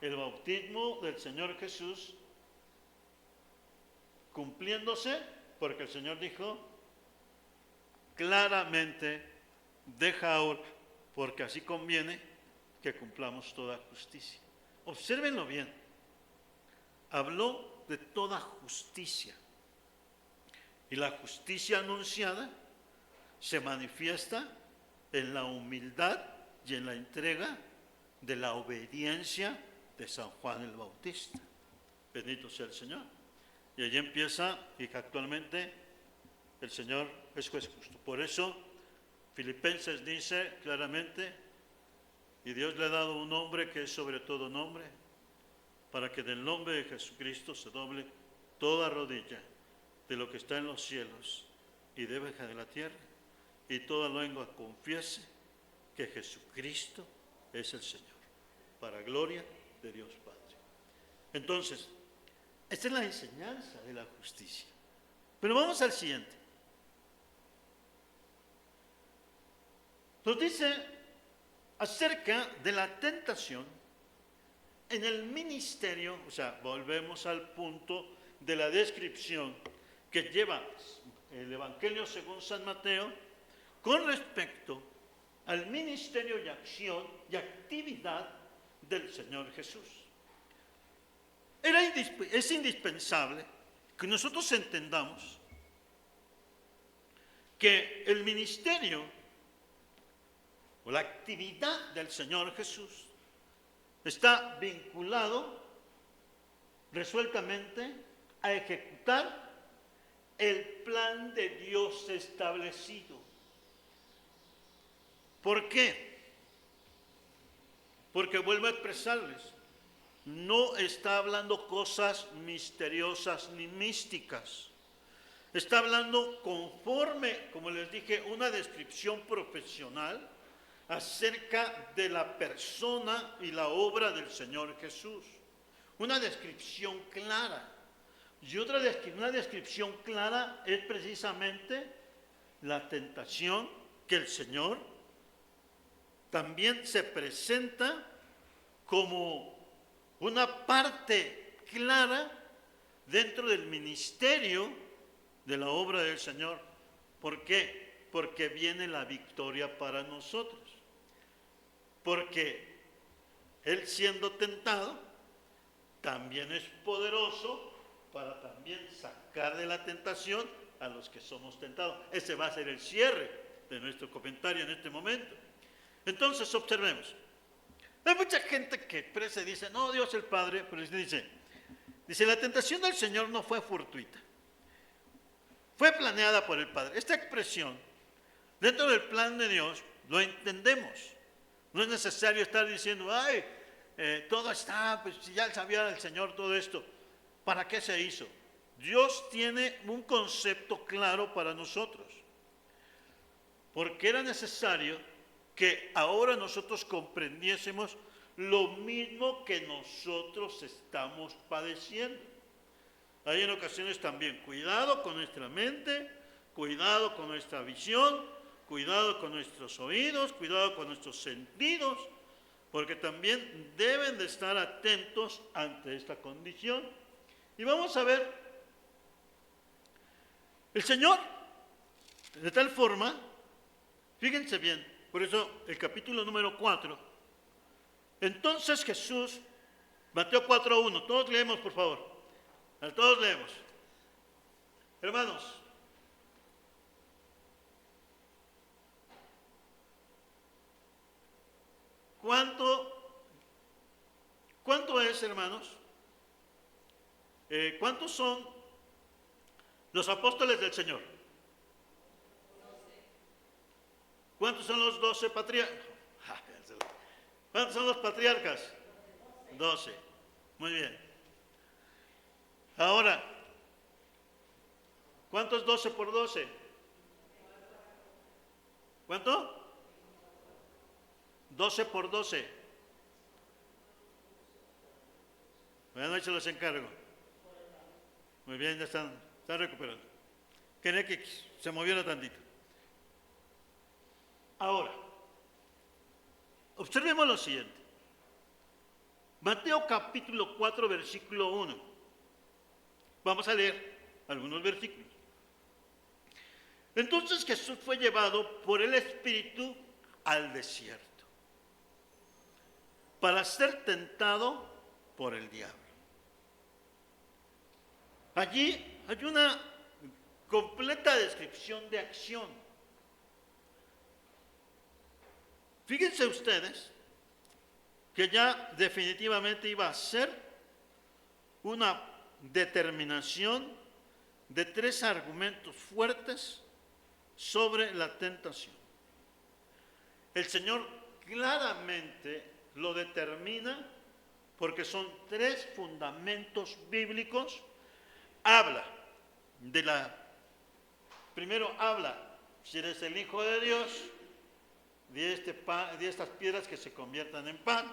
El bautismo del Señor Jesús cumpliéndose, porque el Señor dijo claramente, deja ahora, porque así conviene que cumplamos toda justicia. Obsérvenlo bien. Habló de toda justicia. Y la justicia anunciada se manifiesta en la humildad y en la entrega de la obediencia de San Juan el Bautista. Bendito sea el Señor. Y allí empieza, y que actualmente el Señor es juez justo. Por eso Filipenses dice claramente, y Dios le ha dado un nombre que es sobre todo nombre, para que del nombre de Jesucristo se doble toda rodilla de lo que está en los cielos y debajo de la tierra, y toda lengua confiese que Jesucristo es el Señor, para gloria de Dios Padre. Entonces, esta es la enseñanza de la justicia. Pero vamos al siguiente. Nos dice acerca de la tentación en el ministerio, o sea, volvemos al punto de la descripción que lleva el Evangelio según San Mateo con respecto al ministerio y acción y actividad del Señor Jesús. Es indispensable que nosotros entendamos que el ministerio o la actividad del Señor Jesús está vinculado resueltamente a ejecutar el plan de Dios establecido. ¿Por qué? Porque vuelvo a expresarles, no está hablando cosas misteriosas ni místicas. Está hablando conforme, como les dije, una descripción profesional acerca de la persona y la obra del Señor Jesús. una descripción clara. Y una descripción clara es precisamente la tentación que el Señor también se presenta como una parte clara dentro del ministerio de la obra del Señor. ¿Por qué? Porque viene la victoria para nosotros. Porque Él, siendo tentado, también es poderoso para también sacar de la tentación a los que somos tentados. Ese va a ser el cierre de nuestro comentario en este momento. Entonces observemos. Hay mucha gente que se dice, no, Dios el Padre, pero dice, la tentación del Señor no fue fortuita, fue planeada por el Padre. Esta expresión, dentro del plan de Dios, lo entendemos. No es necesario estar diciendo, ay, todo está, pues si ya sabía el Señor todo esto, ¿para qué se hizo? Dios tiene un concepto claro para nosotros, porque era necesario que ahora nosotros comprendiésemos lo mismo que nosotros estamos padeciendo. Hay en ocasiones también cuidado con nuestra mente, cuidado con nuestra visión, cuidado con nuestros oídos, cuidado con nuestros sentidos, porque también deben de estar atentos ante esta condición. Y vamos a ver, el Señor, de tal forma, fíjense bien, por eso el capítulo número 4, entonces Jesús, Mateo 4:1, todos leemos por favor, todos leemos. Hermanos, ¿cuánto es, hermanos? ¿Cuántos son los apóstoles del Señor? ¿Cuántos son los 12 patriarcas? ¿Cuántos son los patriarcas? 12. Muy bien. Ahora, ¿cuánto es 12 por 12? ¿Cuánto? 12 por 12. Buenas noches, los encargo. Muy bien, ya están recuperando. Quería que se moviera tantito. Ahora, observemos lo siguiente. Mateo capítulo 4, versículo 1. Vamos a leer algunos versículos. Entonces Jesús fue llevado por el Espíritu al desierto para ser tentado por el diablo. Allí hay una completa descripción de acción. Fíjense ustedes que ya definitivamente iba a ser una determinación de 3 argumentos fuertes sobre la tentación. El Señor claramente lo determina porque son 3 fundamentos bíblicos. Primero habla, si eres el Hijo de Dios, de estas piedras que se conviertan en pan.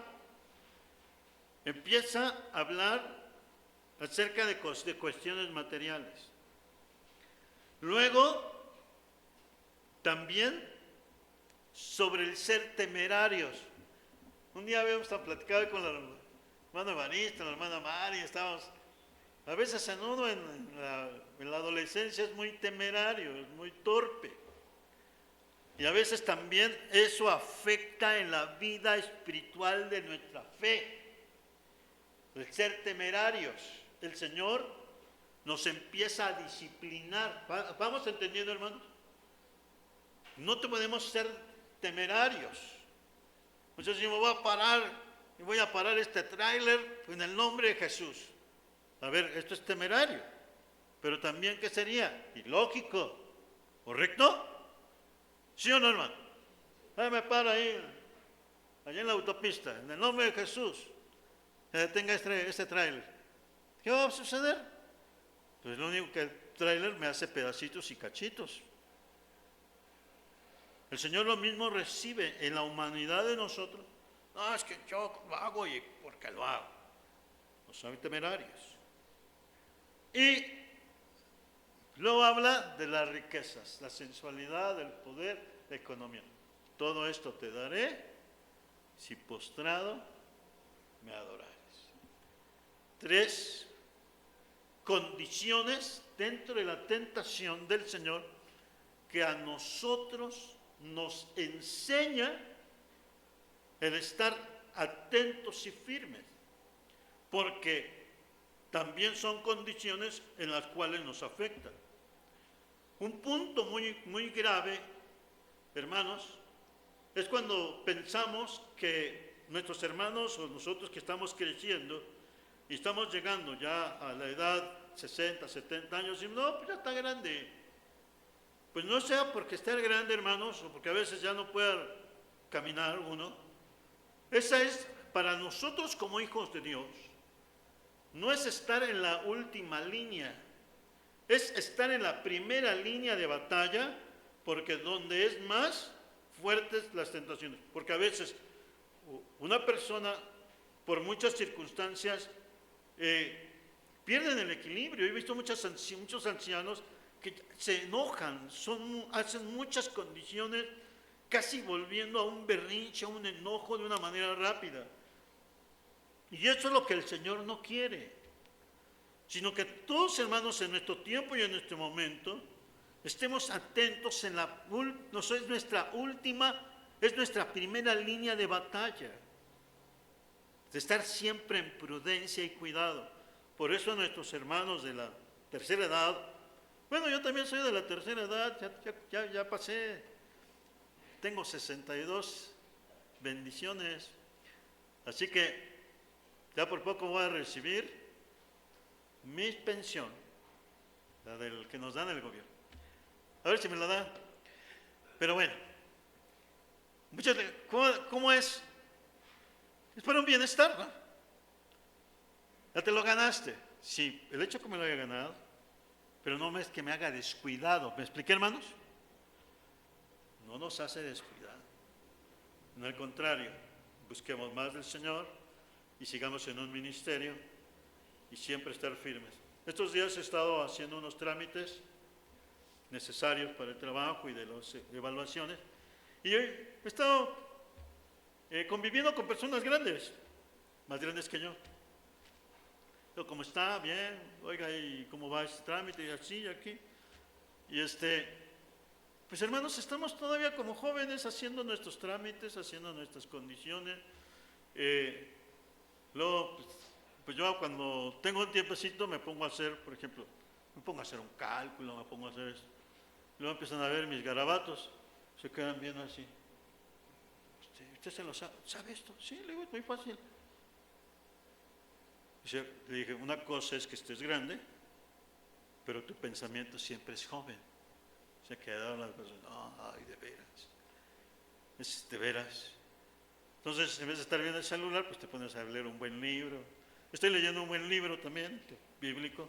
Empieza a hablar acerca de cuestiones materiales. Luego, también sobre el ser temerarios. Un día habíamos platicado con la hermana Evanista, la hermana Mari, estábamos. A veces uno en la adolescencia es muy temerario, es muy torpe. Y a veces también eso afecta en la vida espiritual de nuestra fe. El ser temerarios. El Señor nos empieza a disciplinar. ¿Vamos entendiendo, hermanos? No podemos ser temerarios. Entonces, si me voy a parar este tráiler en el nombre de Jesús. A ver, esto es temerario. Pero también, ¿qué sería? Ilógico. ¿Correcto? ¿Sí o no, hermano? Me paro ahí en la autopista, en el nombre de Jesús, que detenga este tráiler. ¿Qué va a suceder? Pues lo único que el tráiler me hace pedacitos y cachitos. El Señor lo mismo recibe en la humanidad de nosotros. No, es que yo lo hago y porque lo hago. no son temerarios. Y luego habla de las riquezas, la sensualidad, el poder, la economía. Todo esto te daré si postrado me adorares. 3 condiciones dentro de la tentación del Señor que a nosotros nos enseña el estar atentos y firmes, porque también son condiciones en las cuales nos afectan. Un punto muy grave, hermanos, es cuando pensamos que nuestros hermanos o nosotros que estamos creciendo y estamos llegando ya a la edad 60, 70 años y no, pues ya está grande. Pues no sea porque esté grande, hermanos, o porque a veces ya no pueda caminar uno. Esa es para nosotros como hijos de Dios. No es estar en la última línea, es estar en la primera línea de batalla, porque donde es más fuertes las tentaciones. Porque a veces una persona, por muchas circunstancias, pierden el equilibrio. He visto muchos ancianos que se enojan, hacen muchas condiciones, casi volviendo a un berrinche, a un enojo de una manera rápida. Y eso es lo que el Señor no quiere, sino que todos, hermanos, en nuestro tiempo y en nuestro momento, estemos atentos es nuestra primera línea de batalla, de estar siempre en prudencia y cuidado. Por eso nuestros hermanos de la tercera edad, bueno, yo también soy de la tercera edad, ya pasé, tengo 62 bendiciones, así que ya por poco voy a recibir mi pensión, la del que nos dan el gobierno. A ver si me la da. Pero bueno, ¿cómo es? Es para un bienestar, ¿no? Ya te lo ganaste. Sí, el hecho que me lo haya ganado, pero no es que me haga descuidado. ¿Me expliqué, hermanos? No nos hace descuidar. No, al contrario, busquemos más del Señor y sigamos en un ministerio y siempre estar firmes. Estos días he estado haciendo unos trámites necesarios para el trabajo y de las evaluaciones, y hoy he estado conviviendo con personas grandes, más grandes que yo. Yo, ¿cómo está? Bien. Oiga, ¿y cómo va este trámite? Y así, y aquí. Y pues hermanos, estamos todavía como jóvenes haciendo nuestros trámites, haciendo nuestras condiciones. Luego, pues yo cuando tengo un tiempecito me pongo a hacer, por ejemplo, un cálculo, me pongo a hacer esto. Luego empiezan a ver mis garabatos, se quedan viendo así. ¿Usted se lo sabe? ¿Sabe esto? Sí, le digo, es muy fácil. Le dije, una cosa es que estés grande, pero tu pensamiento siempre es joven. Se quedaron las cosas, no, ay, de veras. Es de veras. Entonces, en vez de estar viendo el celular, pues te pones a leer un buen libro. Estoy leyendo un buen libro también, bíblico.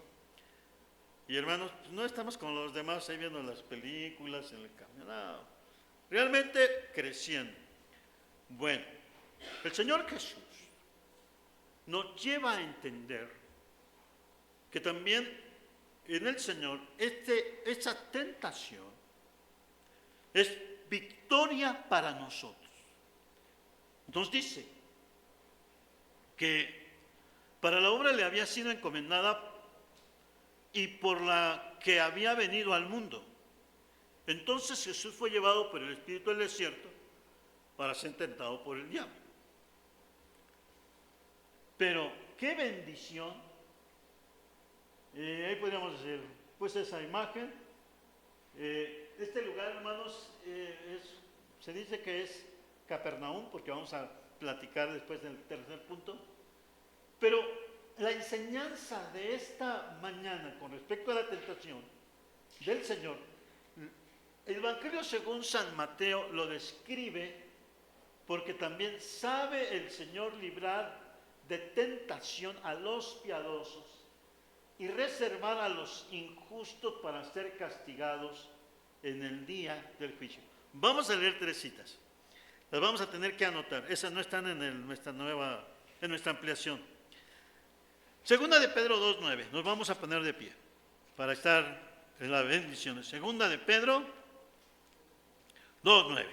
Y hermanos, pues no estamos como los demás ahí viendo las películas en el camión. No, realmente creciendo. Bueno, el Señor Jesús nos lleva a entender que también en el Señor esa tentación es victoria para nosotros. Nos dice que para la obra le había sido encomendada y por la que había venido al mundo. Entonces Jesús fue llevado por el Espíritu al desierto para ser tentado por el diablo. Pero qué bendición, ahí podríamos decir, pues esa imagen, este lugar, hermanos, se dice que es Capernaum, porque vamos a platicar después del tercer punto, pero la enseñanza de esta mañana con respecto a la tentación del Señor, el Evangelio según San Mateo lo describe porque también sabe el Señor librar de tentación a los piadosos y reservar a los injustos para ser castigados en el día del juicio. Vamos a leer 3 citas. Las vamos a tener que anotar. Esas no están en nuestra ampliación. Segunda de Pedro 2:9. Nos vamos a poner de pie para estar en las bendiciones. Segunda de Pedro 2:9.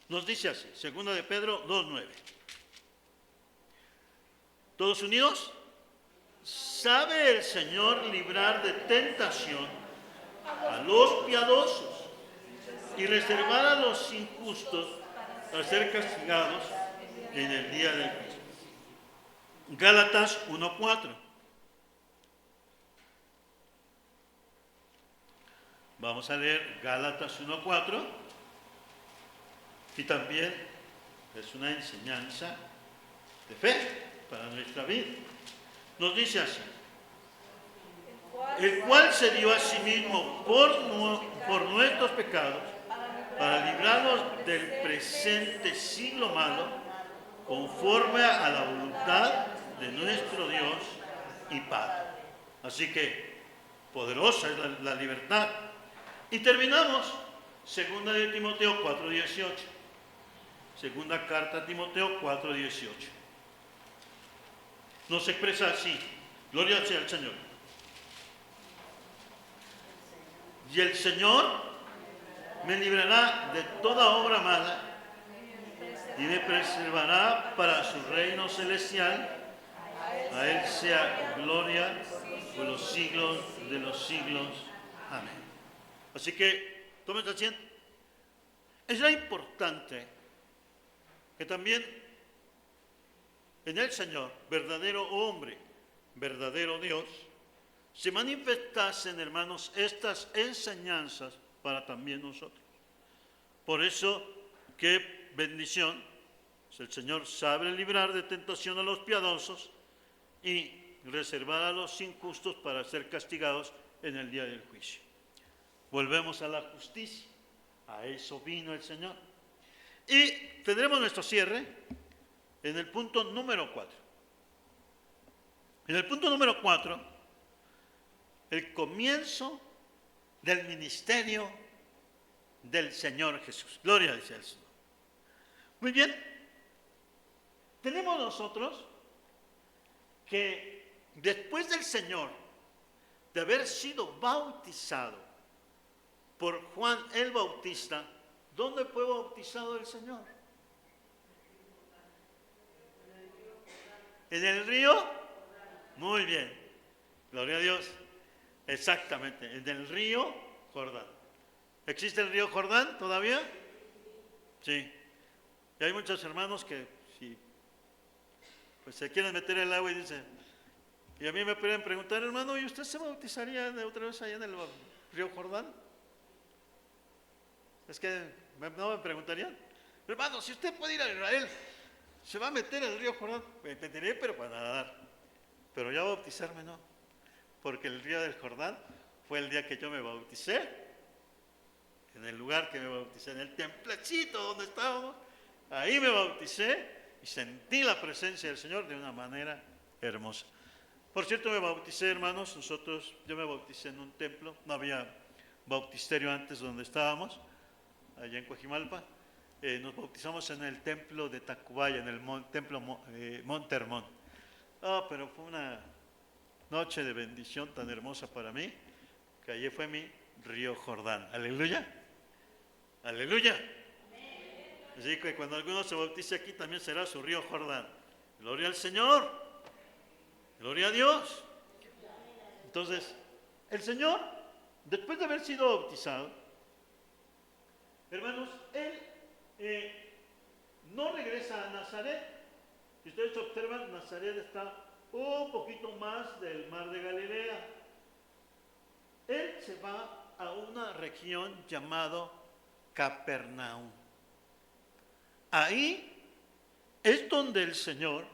Nos dice así, segunda de Pedro 2:9. ¿Todos unidos? ¿Sabe el Señor librar de tentación a los piadosos y reservar a los injustos a ser castigados en el día del juicio? Gálatas 1:4. Vamos a leer Gálatas 1:4 y también es una enseñanza de fe para nuestra vida. Nos dice así: el cual se dio a sí mismo por nuestros pecados para librarnos del presente siglo malo, conforme a la voluntad de nuestro Dios y Padre. Así que poderosa es la libertad. Y terminamos, segunda de Timoteo 4:18. Segunda carta a Timoteo 4:18. Nos expresa así: gloria sea al Señor. Y el Señor me librará de toda obra mala y me preservará para su reino celestial. A Él sea gloria por los siglos de los siglos. Amén. Así que tomen asiento. Es la importante que también en el Señor, verdadero hombre, verdadero Dios, se manifestasen, hermanos, estas enseñanzas para también nosotros. Por eso, qué bendición, el Señor sabe librar de tentación a los piadosos y reservar a los injustos para ser castigados en el día del juicio. Volvemos a la justicia, a eso vino el Señor. Y tendremos nuestro cierre en el punto número 4. En el punto número 4, el comienzo del ministerio del Señor Jesús. Gloria al Señor. Muy bien. Tenemos nosotros que después del Señor, de haber sido bautizado por Juan el Bautista, ¿dónde fue bautizado el Señor? ¿En el río? Muy bien. Gloria a Dios. Exactamente, en el río Jordán. ¿Existe el río Jordán todavía? Sí. Y hay muchos hermanos que si pues se quieren meter el agua y dicen, y a mí me pueden preguntar, hermano, ¿y usted se bautizaría de otra vez allá en el río Jordán? Es que no me preguntarían, hermano, si usted puede ir a Israel, ¿se va a meter en el río Jordán? Me meteré, pero para nadar. Pero ya bautizarme no. Porque el río del Jordán fue el día que yo me bauticé, en el lugar que me bauticé, en el templecito donde estábamos, ahí me bauticé y sentí la presencia del Señor de una manera hermosa. Por cierto, me bauticé, hermanos, yo me bauticé en un templo, no había bautisterio antes donde estábamos, allá en Coajimalpa. Nos bautizamos en el templo de Tacubaya, en el templo Monte Hermón. Pero fue una noche de bendición tan hermosa para mí, que allí fue mi río Jordán. Aleluya. Aleluya. Así que cuando alguno se bautice aquí también será su río Jordán. Gloria al Señor. Gloria a Dios. Entonces, el Señor, después de haber sido bautizado, hermanos, Él no regresa a Nazaret. Si ustedes observan, Nazaret está un poquito más del mar de Galilea. Él se va a una región llamada Capernaum. Ahí es donde el Señor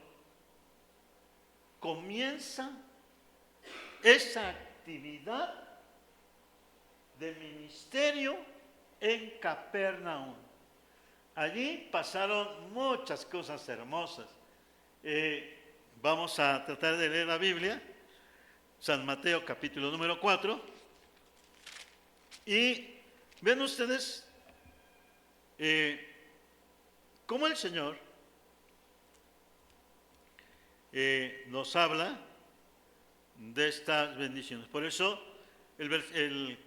comienza esa actividad de ministerio en Capernaum. Allí pasaron muchas cosas hermosas. Vamos a tratar de leer la Biblia, San Mateo capítulo número 4, y ven ustedes cómo el Señor nos habla de estas bendiciones. Por eso el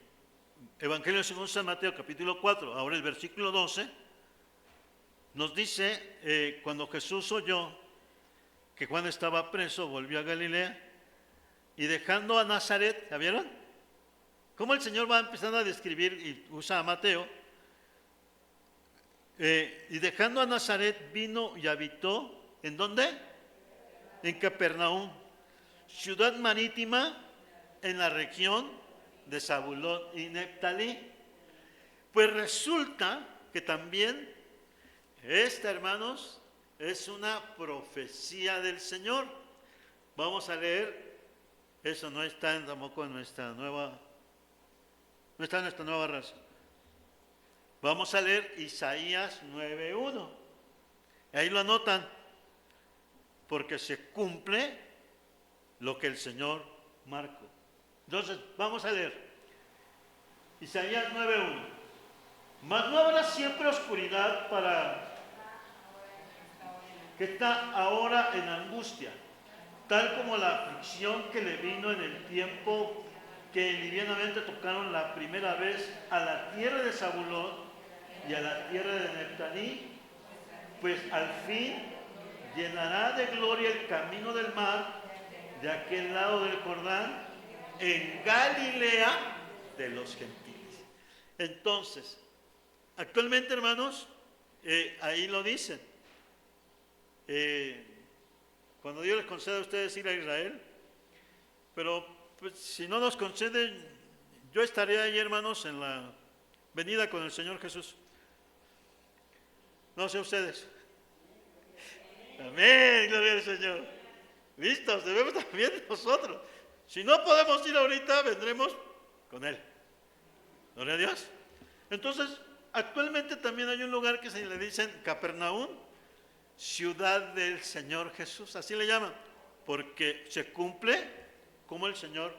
Evangelio según San Mateo capítulo 4, ahora el versículo 12, nos dice, cuando Jesús oyó que Juan estaba preso, volvió a Galilea y dejando a Nazaret, ¿ya vieron? Cómo el Señor va empezando a describir y usa a Mateo, y dejando a Nazaret vino y habitó, ¿en dónde? En Capernaum, ciudad marítima en la región de Zabulón y Neftalí. Pues resulta que también esta, hermanos, es una profecía del Señor. Vamos a leer, eso no está tampoco en nuestra nueva, no está en nuestra nueva raza. Vamos a leer Isaías 9:1. Ahí lo anotan, porque se cumple lo que el Señor marcó. Entonces, vamos a leer Isaías 9:1. Mas no habrá siempre oscuridad para que está ahora en angustia, tal como la aflicción que le vino en el tiempo que livianamente tocaron la primera vez a la tierra de Zabulón y a la tierra de Neftalí, pues al fin llenará de gloria el camino del mar de aquel lado del Jordán, en Galilea de los gentiles. Entonces, actualmente, hermanos, ahí lo dicen. Cuando Dios les concede a ustedes ir a Israel, pero pues, si no nos concede, yo estaré ahí, hermanos, en la venida con el Señor Jesús. No sé ustedes. Amén, gloria al Señor. Listos, debemos también nosotros. Si no podemos ir ahorita, vendremos con Él. Gloria a Dios. Entonces, actualmente también hay un lugar que se le dicen Capernaum, ciudad del Señor Jesús, así le llaman, porque se cumple como el Señor,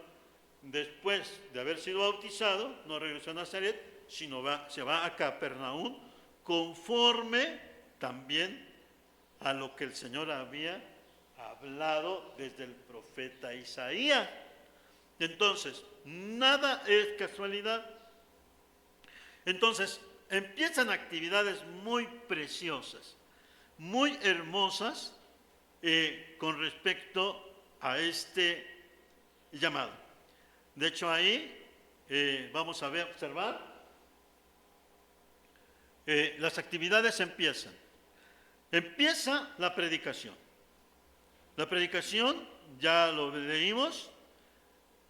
después de haber sido bautizado, no regresó a Nazaret, sino se va a Capernaum, conforme también a lo que el Señor había hablado desde el profeta Isaías. Entonces, nada es casualidad. Entonces, empiezan actividades muy preciosas, muy hermosas con respecto a este llamado. De hecho, ahí vamos a observar, las actividades empiezan. Empieza la predicación. La predicación, ya lo leímos,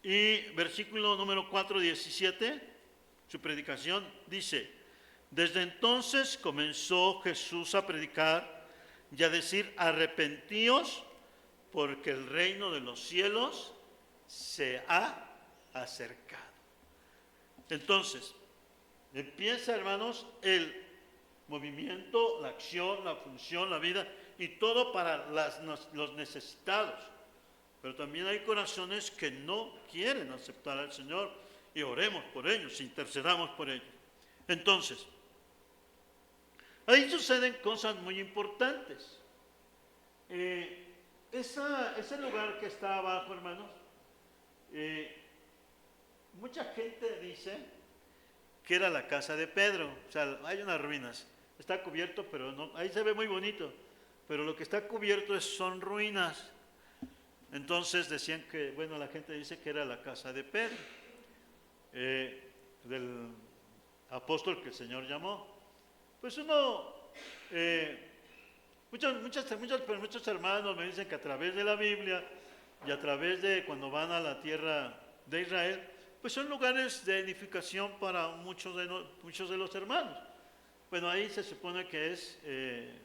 y versículo número 4, 17, su predicación dice: desde entonces comenzó Jesús a predicar y a decir: arrepentíos, porque el reino de los cielos se ha acercado. Entonces, empieza, hermanos, el movimiento, la acción, la función, la vida, y todo para los necesitados. Pero también hay corazones que no quieren aceptar al Señor, y oremos por ellos, intercedamos por ellos. Entonces, ahí suceden cosas muy importantes. Ese lugar que está abajo, hermanos, mucha gente dice que era la casa de Pedro. O sea, hay unas ruinas. Está cubierto, pero no, ahí se ve muy bonito. Pero lo que está cubierto son ruinas. Entonces decían que, bueno, la gente dice que era la casa de Pedro, del apóstol que el Señor llamó. Pues muchos hermanos me dicen que a través de la Biblia y a través de cuando van a la tierra de Israel, pues son lugares de edificación para muchos de los hermanos. Bueno, ahí se supone que es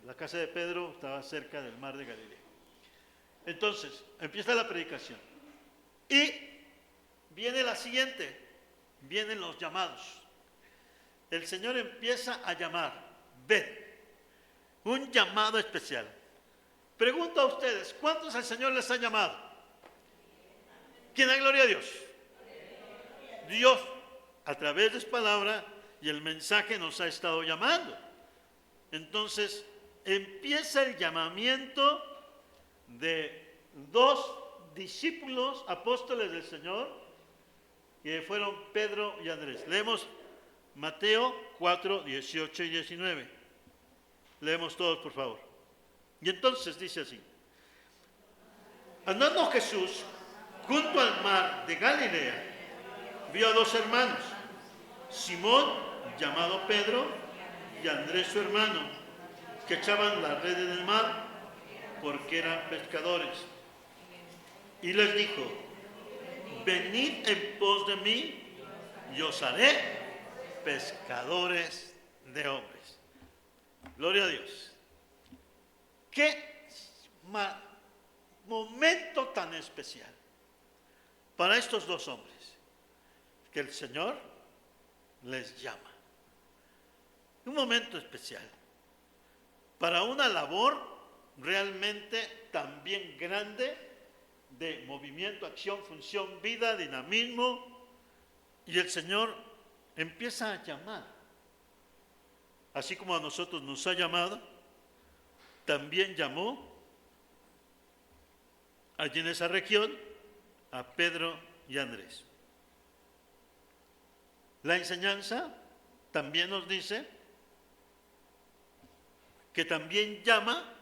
la casa de Pedro, estaba cerca del mar de Galilea. Entonces, empieza la predicación. Y viene la siguiente, vienen los llamados. El Señor empieza a llamar, ven, un llamado especial. Pregunto a ustedes, ¿cuántos el Señor les ha llamado? ¿Quién da gloria a Dios? Dios, a través de su palabra y el mensaje, nos ha estado llamando. Entonces, empieza el llamamiento de dos discípulos, apóstoles del Señor, que fueron Pedro y Andrés. Leemos Mateo 4, 18 y 19. Leemos todos, por favor. Y entonces dice así: andando Jesús junto al mar de Galilea, vio a dos hermanos, Simón, llamado Pedro, y Andrés su hermano, que echaban la red en el mar, porque eran pescadores. Y les dijo: venid en pos de mí, y os haré pescadores de hombres. Gloria a Dios. Qué momento tan especial para estos dos hombres, que el Señor les llama. Un momento especial para una labor realmente también grande de movimiento, acción, función, vida, dinamismo, y el Señor empieza a llamar. Así como a nosotros nos ha llamado, también llamó allí en esa región a Pedro y Andrés. La enseñanza también nos dice que también llama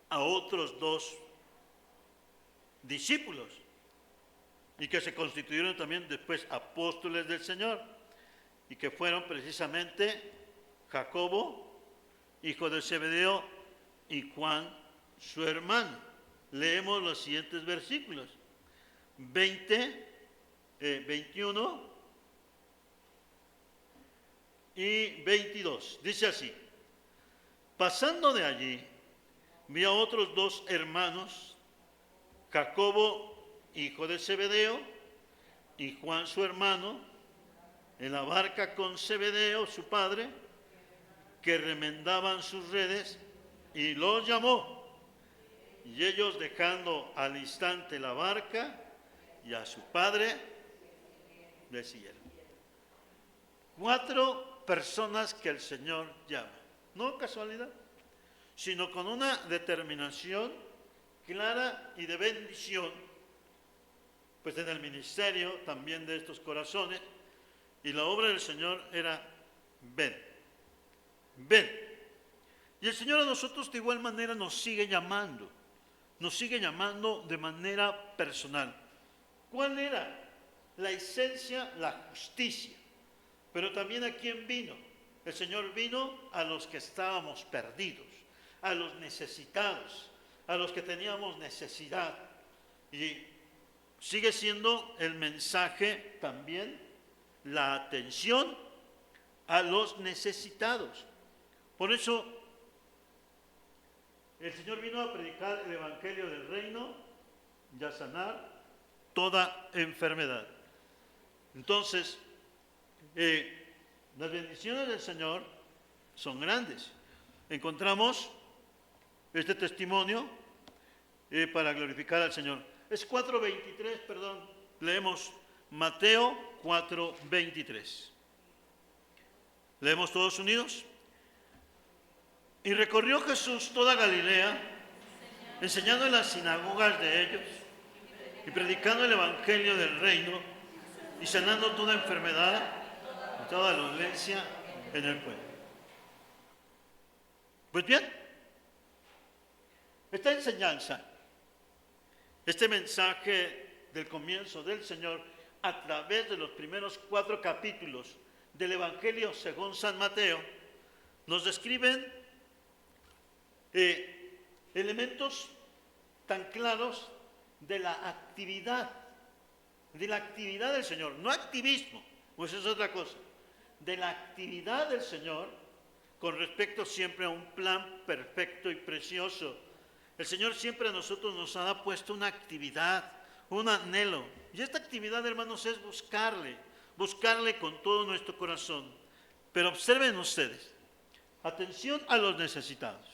a otros dos discípulos y que se constituyeron también después apóstoles del Señor y que fueron precisamente Jacobo, hijo de Zebedeo, y Juan, su hermano. Leemos los siguientes versículos: 20, 21 y 22. Dice así: pasando de allí, vi a otros dos hermanos, Jacobo, hijo de Zebedeo, y Juan, su hermano, en la barca con Zebedeo, su padre, que remendaban sus redes, y los llamó. Y ellos, dejando al instante la barca y a su padre, le siguieron. 4 personas que el Señor llama. No casualidad, sino con una determinación clara y de bendición, pues en el ministerio también de estos corazones, y la obra del Señor era: ven, ven. Y el Señor a nosotros de igual manera nos sigue llamando de manera personal. ¿Cuál era la esencia? La justicia. Pero también ¿a quién vino? El Señor vino a los que estábamos perdidos, a los necesitados, a los que teníamos necesidad. Y sigue siendo el mensaje también la atención a los necesitados. Por eso el Señor vino a predicar el Evangelio del Reino y a sanar toda enfermedad. Entonces, las bendiciones del Señor son grandes. Encontramos este testimonio para glorificar al Señor. Es 4:23, perdón. Leemos Mateo 4:23. Leemos todos unidos. Y recorrió Jesús toda Galilea, enseñando en las sinagogas de ellos y predicando el Evangelio del Reino y sanando toda enfermedad y toda dolencia en el pueblo. Pues bien, esta enseñanza, este mensaje del comienzo del Señor a través de los primeros 4 capítulos del Evangelio según San Mateo, nos describen elementos tan claros de la actividad del Señor, no activismo, pues es otra cosa, de la actividad del Señor con respecto siempre a un plan perfecto y precioso. El Señor siempre a nosotros nos ha puesto una actividad, un anhelo, y esta actividad, hermanos, es buscarle con todo nuestro corazón. Pero observen ustedes, atención a los necesitados.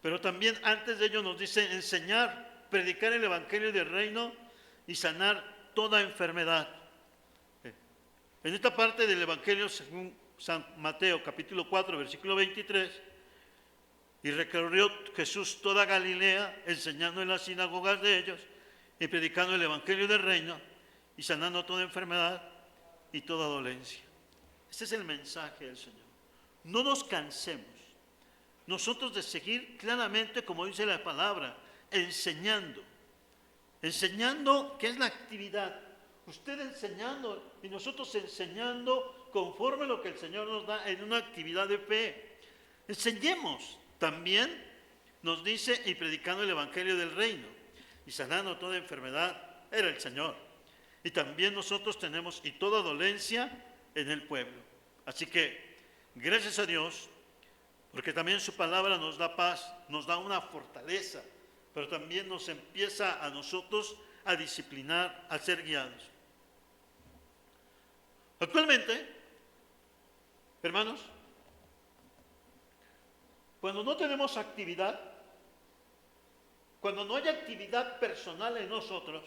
Pero también antes de ello nos dice enseñar, predicar el Evangelio del Reino y sanar toda enfermedad. En esta parte del Evangelio según San Mateo capítulo 4 versículo 23, Y recorrió Jesús toda Galilea, enseñando en las sinagogas de ellos y predicando el evangelio del reino y sanando toda enfermedad y toda dolencia. Este es el mensaje del Señor. No nos cansemos nosotros de seguir claramente, como dice la palabra, enseñando. Enseñando, ¿qué es la actividad? Usted enseñando y nosotros enseñando conforme a lo que el Señor nos da en una actividad de fe. Enseñemos también, nos dice, y predicando el evangelio del reino y sanando toda enfermedad, era el Señor. Y también nosotros tenemos y toda dolencia en el pueblo. Así que, gracias a Dios, porque también su palabra nos da paz, nos da una fortaleza, pero también nos empieza a nosotros a disciplinar, a ser guiados. Actualmente, hermanos, cuando no tenemos actividad, cuando no hay actividad personal en nosotros,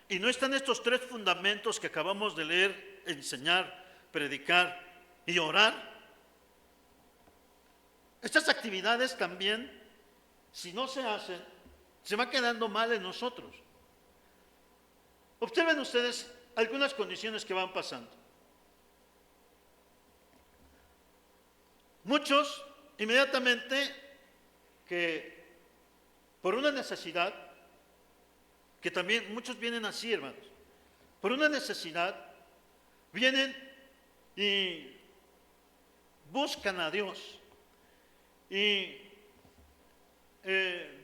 y no están estos tres fundamentos que acabamos de leer, enseñar, predicar y orar, estas actividades también, si no se hacen, se va quedando mal en nosotros. Observen ustedes algunas condiciones que van pasando. Muchos, inmediatamente, que por una necesidad, que también muchos vienen así, hermanos, por una necesidad, vienen y buscan a Dios y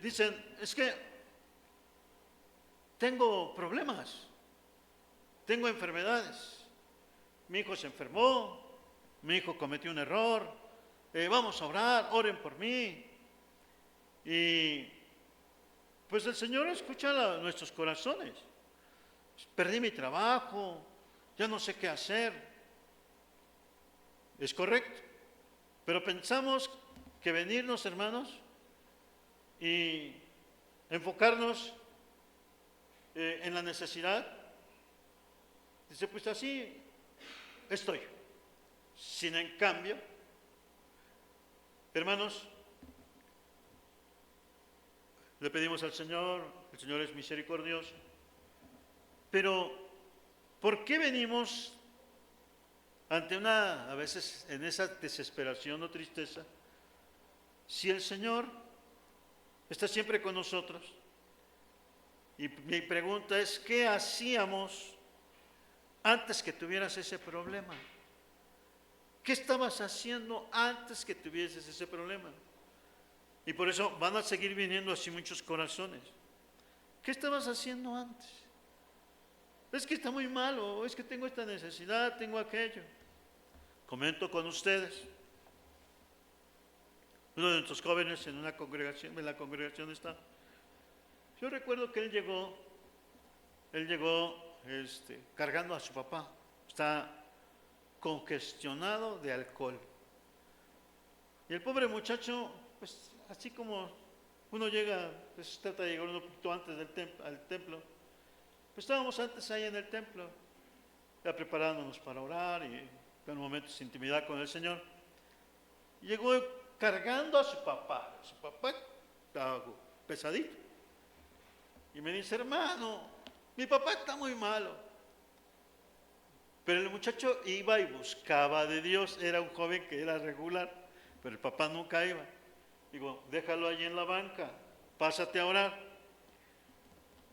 dicen, es que tengo problemas, tengo enfermedades, mi hijo se enfermó, mi hijo cometió un error, vamos a orar, oren por mí. Y pues el Señor escucha nuestros corazones. Perdí mi trabajo, ya no sé qué hacer. Es correcto, pero pensamos que venirnos, hermanos, y enfocarnos en la necesidad, dice, pues así estoy. Sin en cambio, hermanos, le pedimos al Señor, el Señor es misericordioso, pero ¿por qué venimos ante a veces en esa desesperación o tristeza, si el Señor está siempre con nosotros? Y mi pregunta es, ¿qué hacíamos antes que tuvieras ese problema? ¿Qué estabas haciendo antes que tuvieses ese problema? Y por eso van a seguir viniendo así muchos corazones. ¿Qué estabas haciendo antes? Es que está muy malo, es que tengo esta necesidad, tengo aquello. Comento con ustedes. Uno de nuestros jóvenes en la congregación está. Yo recuerdo que él llegó cargando a su papá. Está congestionado de alcohol. Y el pobre muchacho, pues así como uno llega, pues trata de llegar un poquito antes al templo. Pues estábamos antes ahí en el templo, ya preparándonos para orar y en momentos de intimidad con el Señor. Y llegó cargando a su papá. Su papá estaba pesadito. Y me dice, hermano, mi papá está muy malo. Pero el muchacho iba y buscaba de Dios. Era un joven que era regular, pero el papá nunca iba. Digo, déjalo allí en la banca, pásate a orar.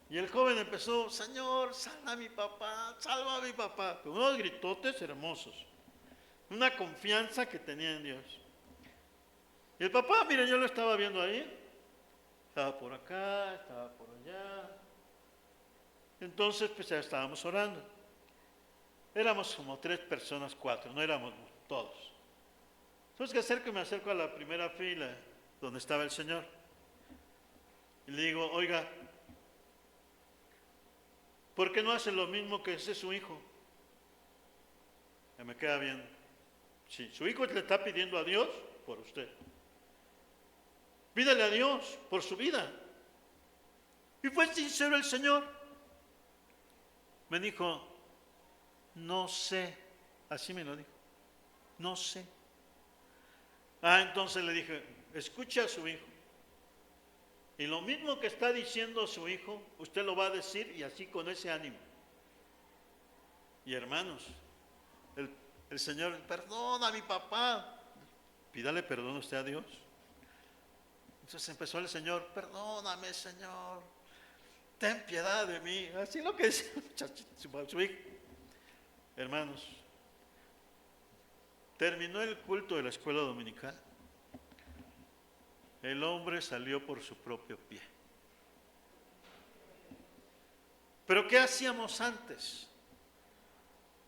Y el joven empezó, Señor, salva a mi papá, salva a mi papá. Con unos gritotes hermosos. Una confianza que tenía en Dios. Y el papá, mire, yo lo estaba viendo ahí. Estaba por acá, estaba por allá. Entonces, pues ya estábamos orando. Éramos como 3 personas, 4, no éramos todos. Entonces me acerco a la primera fila donde estaba el Señor. Y le digo, oiga, ¿por qué no hace lo mismo que ese su hijo? Ya me queda bien. Sí, su hijo le está pidiendo a Dios por usted. Pídale a Dios por su vida. Y fue sincero el Señor. Me dijo, no sé. Así me lo dijo. No sé. Entonces le dije, escuche a su hijo. Y lo mismo que está diciendo su hijo, usted lo va a decir y así con ese ánimo. Y hermanos, el Señor, perdona a mi papá. Pídale perdón usted a Dios. Entonces empezó el Señor, perdóname, Señor. Ten piedad de mí. Así lo que decía su hijo. Hermanos, terminó el culto de la escuela dominical. El hombre salió por su propio pie. Pero ¿qué hacíamos antes?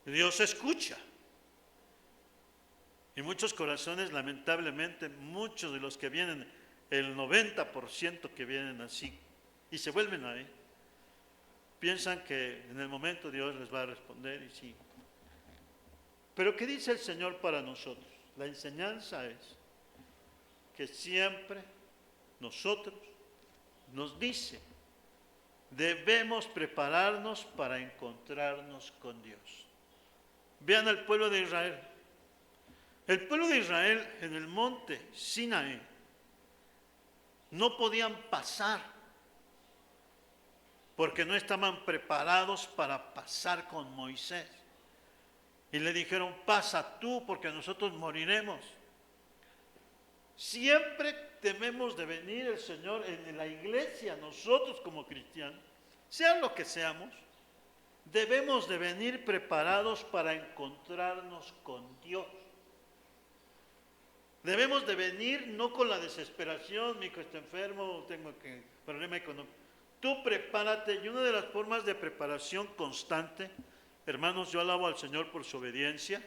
Dios escucha. Y muchos corazones, lamentablemente, muchos de los que vienen, el 90% que vienen así y se vuelven ahí, piensan que en el momento Dios les va a responder y sí. Pero ¿qué dice el Señor para nosotros? La enseñanza es que siempre nosotros nos dice, debemos prepararnos para encontrarnos con Dios. Vean al pueblo de Israel. El pueblo de Israel en el monte Sinaí no podían pasar porque no estaban preparados para pasar con Moisés. Y le dijeron, pasa tú porque nosotros moriremos. Siempre tememos de venir el Señor en la iglesia, nosotros como cristianos, sean lo que seamos, debemos de venir preparados para encontrarnos con Dios. Debemos de venir no con la desesperación, mi hijo está enfermo, tengo problema económico. Tú prepárate, y una de las formas de preparación constante, hermanos, yo alabo al Señor por su obediencia,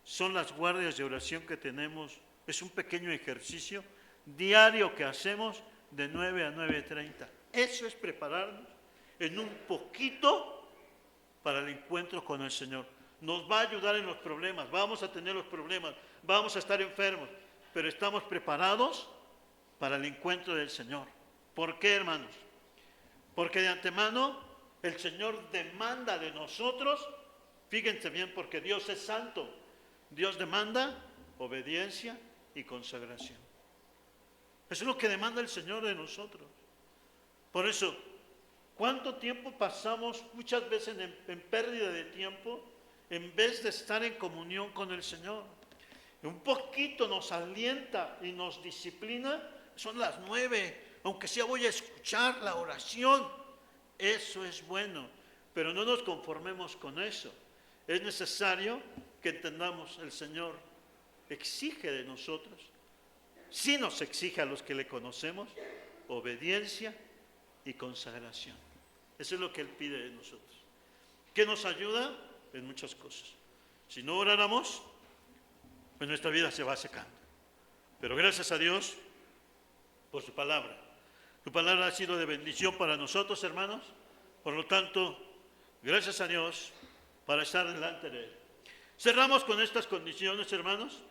son las guardias de oración que tenemos. Es un pequeño ejercicio diario que hacemos de 9 a 9:30. Eso es prepararnos en un poquito para el encuentro con el Señor. Nos va a ayudar en los problemas, vamos a tener los problemas, vamos a estar enfermos, pero estamos preparados para el encuentro del Señor. ¿Por qué, hermanos? Porque de antemano el Señor demanda de nosotros, fíjense bien, porque Dios es santo, Dios demanda obediencia y consagración. Eso es lo que demanda el Señor de nosotros. Por eso, ¿cuánto tiempo pasamos muchas veces en pérdida de tiempo en vez de estar en comunión con el Señor? Un poquito nos alienta y nos disciplina, son las 9, aunque sea voy a escuchar la oración. Eso es bueno, pero no nos conformemos con eso. Es necesario que entendamos, el Señor exige de nosotros, sí nos exige a los que le conocemos, obediencia y consagración. Eso es lo que Él pide de nosotros. ¿Qué nos ayuda? En muchas cosas. Si no oráramos, pues nuestra vida se va secando. Pero gracias a Dios por su palabra. Su palabra ha sido de bendición para nosotros, hermanos. Por lo tanto, gracias a Dios para estar delante de Él. Cerramos con estas condiciones, hermanos.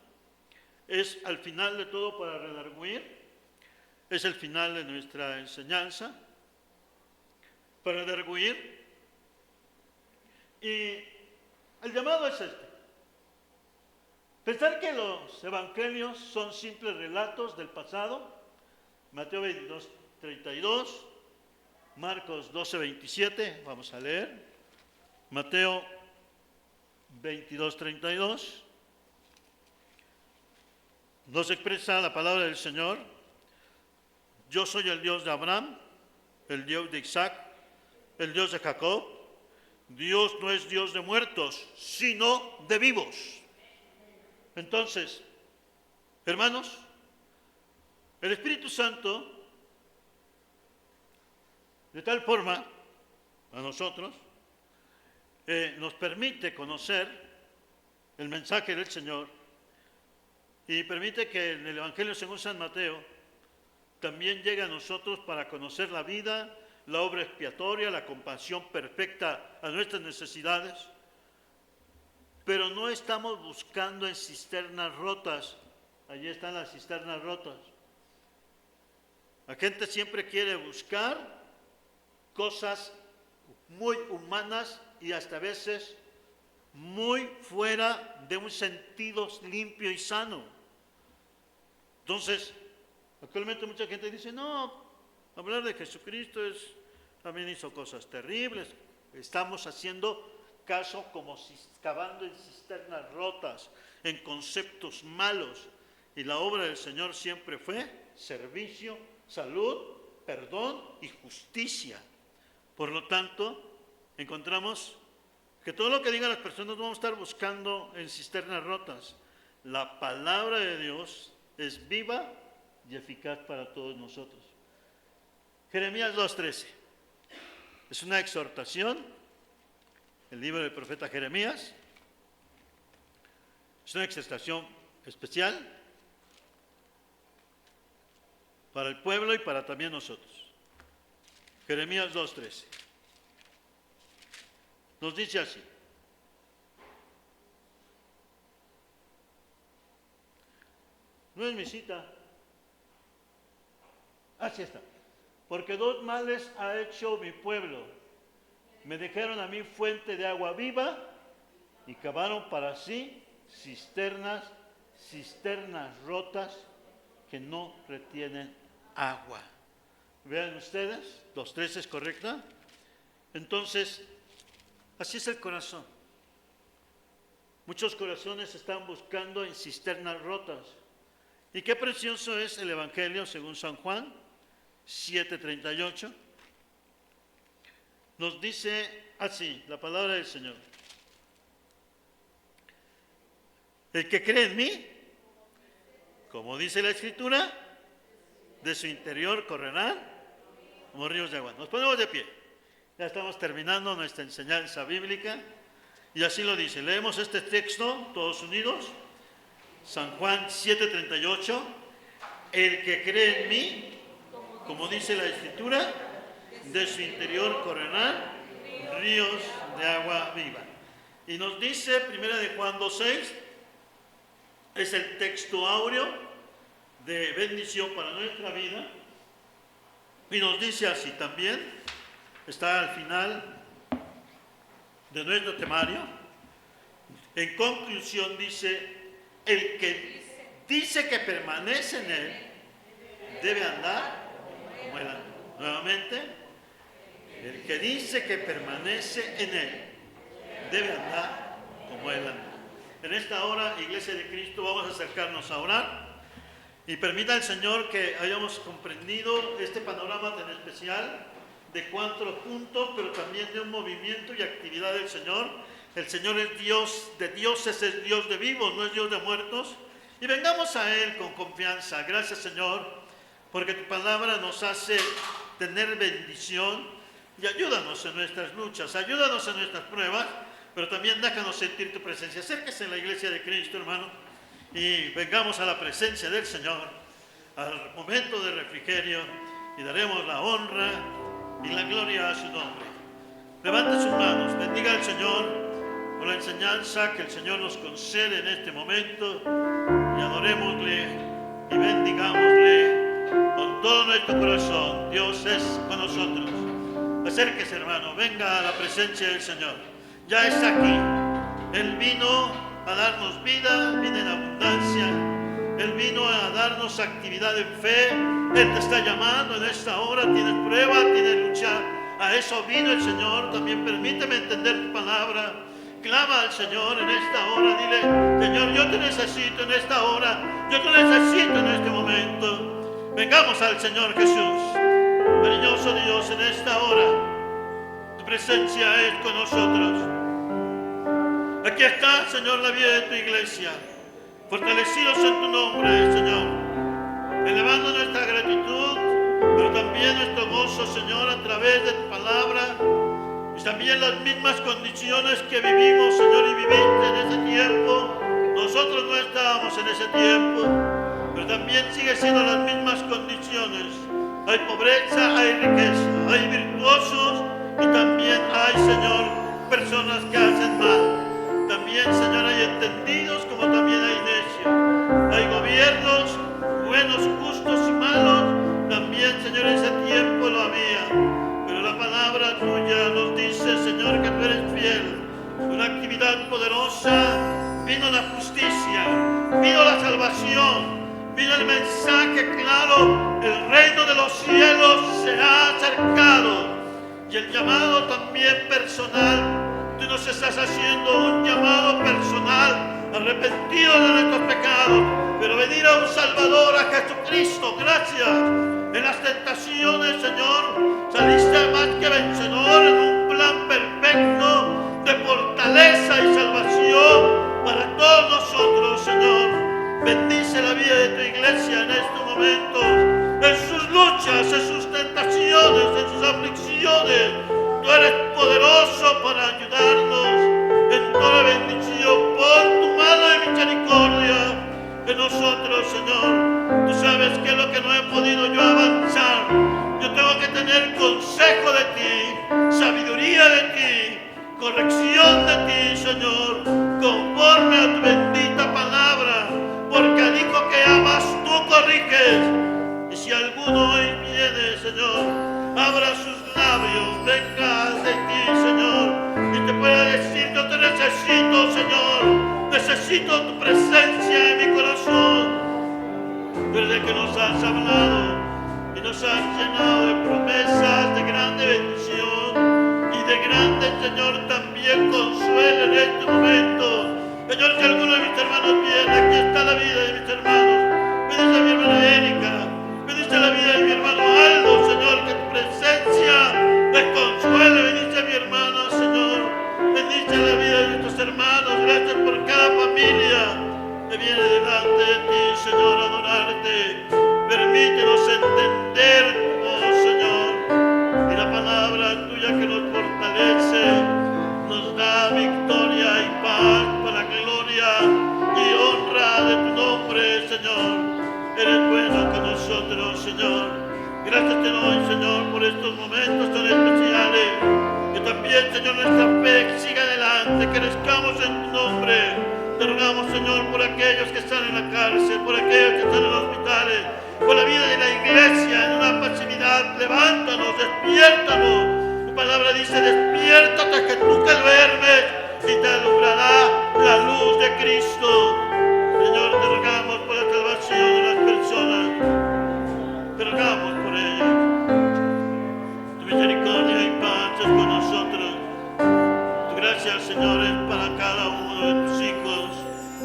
Es al final de todo para redarguir. Es el final de nuestra enseñanza. Para redarguir. Y el llamado es este. Pensar que los evangelios son simples relatos del pasado. Mateo 22:32, Marcos 12:27, vamos a leer. Mateo 22:32. Nos expresa la palabra del Señor. Yo soy el Dios de Abraham, el Dios de Isaac, el Dios de Jacob. Dios no es Dios de muertos, sino de vivos. Entonces, hermanos, el Espíritu Santo, de tal forma, a nosotros, nos permite conocer el mensaje del Señor y permite que en el Evangelio según San Mateo también llegue a nosotros para conocer la vida, la obra expiatoria, la compasión perfecta a nuestras necesidades. Pero no estamos buscando en cisternas rotas. Allí están las cisternas rotas. La gente siempre quiere buscar cosas muy humanas y hasta a veces muy fuera de un sentido limpio y sano. Entonces, Actualmente mucha gente dice, no, hablar de Jesucristo también hizo cosas terribles. Estamos haciendo caso como si cavando en cisternas rotas, en conceptos malos. Y la obra del Señor siempre fue servicio, salud, perdón y justicia. Por lo tanto, encontramos que todo lo que digan las personas no vamos a estar buscando en cisternas rotas. La palabra de Dios es viva y eficaz para todos nosotros. Jeremías 2:13. Es una exhortación, el libro del profeta Jeremías. Es una exhortación especial para el pueblo y para también nosotros. Jeremías 2:13. Nos dice así. No es mi cita. Así está. Porque dos males ha hecho mi pueblo. Me dejaron a mí fuente de agua viva y cavaron para sí cisternas rotas que no retienen agua. Vean ustedes, 2:13 es correcta. Entonces, así es el corazón. Muchos corazones están buscando en cisternas rotas. Y qué precioso es el Evangelio según San Juan 7:38. Nos dice así la palabra del Señor. El que cree en mí, como dice la Escritura, de su interior correrán como ríos de agua. Nos ponemos de pie. Ya estamos terminando nuestra enseñanza bíblica. Y así lo dice. Leemos este texto, todos unidos. San Juan 7:38. El que cree en mí, como dice la Escritura, de su interior correrán ríos de agua viva. Y nos dice, 1 de Juan 2:6, es el texto áureo de bendición para nuestra vida. Y nos dice así también, está al final de nuestro temario. En conclusión dice, el que dice que permanece en él, debe andar como él anda. Nuevamente, el que dice que permanece en él, debe andar como él anda. En esta hora, Iglesia de Cristo, vamos a acercarnos a orar. Y permita al Señor que hayamos comprendido este panorama tan especial de 4 puntos, pero también de un movimiento y actividad del Señor. El Señor es Dios de dioses, es Dios de vivos, no es Dios de muertos. Y vengamos a Él con confianza. Gracias, Señor, porque tu palabra nos hace tener bendición. Y ayúdanos en nuestras luchas, ayúdanos en nuestras pruebas, pero también déjanos sentir tu presencia. Acérquese en la Iglesia de Cristo, hermano, y vengamos a la presencia del Señor, al momento de refrigerio, y daremos la honra y la gloria a su nombre. Levante sus manos, bendiga al Señor por la enseñanza que el Señor nos concede en este momento, y adorémosle y bendigámosle con todo nuestro corazón. Dios es con nosotros. Acérquese, hermano, venga a la presencia del Señor. Ya está aquí. Él vino a darnos vida en abundancia. Él vino a darnos actividad en fe. Él te está llamando en esta hora. Tienes prueba, tienes lucha. A eso vino el Señor. También permíteme entender tu palabra. Clama al Señor en esta hora. Dile, Señor, yo te necesito en esta hora. Yo te necesito en este momento. Vengamos al Señor Jesús. Cariñoso Dios, en esta hora, tu presencia es con nosotros. Aquí está, Señor, la vida de tu iglesia. Fortalecidos en tu nombre, Señor. Elevando nuestra gratitud, pero también nuestro gozo, Señor, a través de tu palabra. Y también las mismas condiciones que vivimos, Señor, y viviste en ese tiempo. Nosotros no estábamos en ese tiempo, pero también sigue siendo las mismas condiciones. Hay pobreza, hay riqueza, hay virtuosos y también hay, Señor, personas que hacen mal. También, Señor, hay entendidos como también hay necios. Hay gobiernos buenos, justos y malos. También, Señor, en ese tiempo lo había. Pero la palabra tuya nos dice, Señor, que tú eres fiel. Una actividad poderosa. Vino la justicia, vino la salvación. vino el mensaje claro, el reino de los cielos se ha acercado. Y el llamado también personal, tú nos estás haciendo un llamado personal, arrepentido de nuestros pecados, pero venir a un Salvador, a Jesucristo. Gracias. En las tentaciones, Señor, saliste más que vencedor en un plan perfecto de fortaleza y salvación para todos nosotros, Señor. Bendice la vida de tu iglesia en estos momentos, en sus luchas, en sus tentaciones, en sus aflicciones. Tú eres poderoso para ayudarnos en toda bendición. Pon tu mano de misericordia en nosotros, Señor. Tú sabes que es lo que no he podido yo avanzar. Yo tengo que tener consejo de ti, sabiduría de ti, corrección de ti, Señor, conforme a tu bendita palabra, porque dijo que amas, tú corriges. Y si alguno hoy viene, Señor, abra sus labios, venga de ti, Señor, y te pueda decir: yo te necesito, Señor, necesito tu presencia en mi corazón. Desde que nos has hablado y nos has llenado de promesas de grande bendición y de grande, Señor, también consuelo en este momento. Señor, si alguno de mis hermanos viene, aquí está la vida de mis hermanos. Bendice a mi hermana Erika, bendice la vida de mi hermano Aldo, Señor, que tu presencia les consuele. Bendice a mi hermana, Señor, bendice la vida de nuestros hermanos. Gracias por cada familia que viene delante de ti, Señor, a adorarte. Permítenos entender tu voz, Señor, y la palabra tuya que nos fortalece, nos da victoria y paz para gloria y honra de tu nombre, Señor. Eres bueno con nosotros, Señor. Gracias te doy, Señor, por estos momentos tan especiales. Que también, Señor, nuestra fe siga adelante, que crezcamos en tu nombre. Te rogamos, Señor, por aquellos que están en la cárcel, por aquellos que están en los hospitales, por la vida de la iglesia en una pasividad. Levántanos, despiértanos. Tu palabra dice: despiértate, que tú te duermes y te alumbrará la luz de Cristo. Señor, te rogamos por la salvación de las personas. Te rogamos por ellos. Tu misericordia y paz es con nosotros. Tu gracia, Señor, es para cada uno de tus hijos.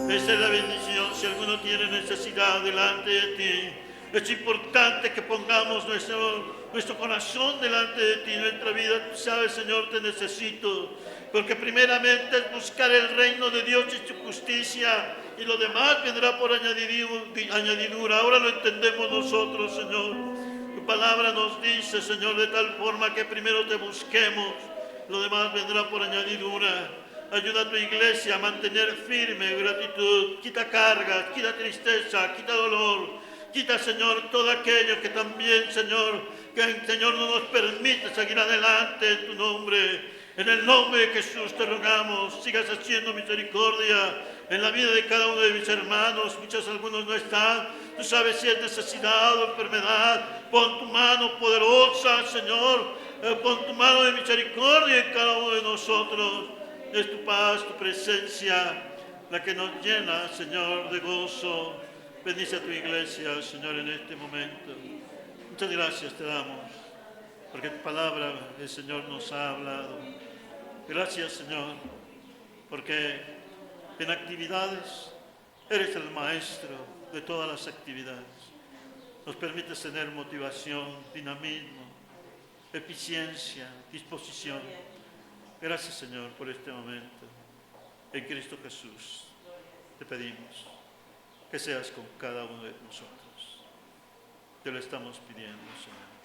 Esa es la bendición. Si alguno tiene necesidad delante de ti, es importante que pongamos nuestro corazón delante de ti, nuestra vida. Tú sabes, Señor, te necesito, porque primeramente es buscar el reino de Dios y su justicia, y lo demás vendrá por añadidura. Ahora lo entendemos nosotros, Señor. Tu palabra nos dice, Señor, de tal forma que primero te busquemos, lo demás vendrá por añadidura. Ayuda a tu iglesia a mantener firme gratitud. Quita cargas, quita tristeza, quita dolor. Quita, Señor, todo aquello que también, Señor, que el Señor no nos permite seguir adelante en tu nombre. En el nombre de Jesús te rogamos, sigas haciendo misericordia en la vida de cada uno de mis hermanos. Algunos no están. Tú sabes si es necesidad o enfermedad. Pon tu mano poderosa, Señor. Pon tu mano de misericordia en cada uno de nosotros. Es tu paz, tu presencia, la que nos llena, Señor, de gozo. Bendice a tu iglesia, Señor, en este momento. Muchas gracias te damos, porque tu palabra, el Señor, nos ha hablado. Gracias, Señor, porque en actividades eres el maestro de todas las actividades. Nos permites tener motivación, dinamismo, eficiencia, disposición. Gracias, Señor, por este momento. En Cristo Jesús te pedimos que seas con cada uno de nosotros. Te lo estamos pidiendo, Señor.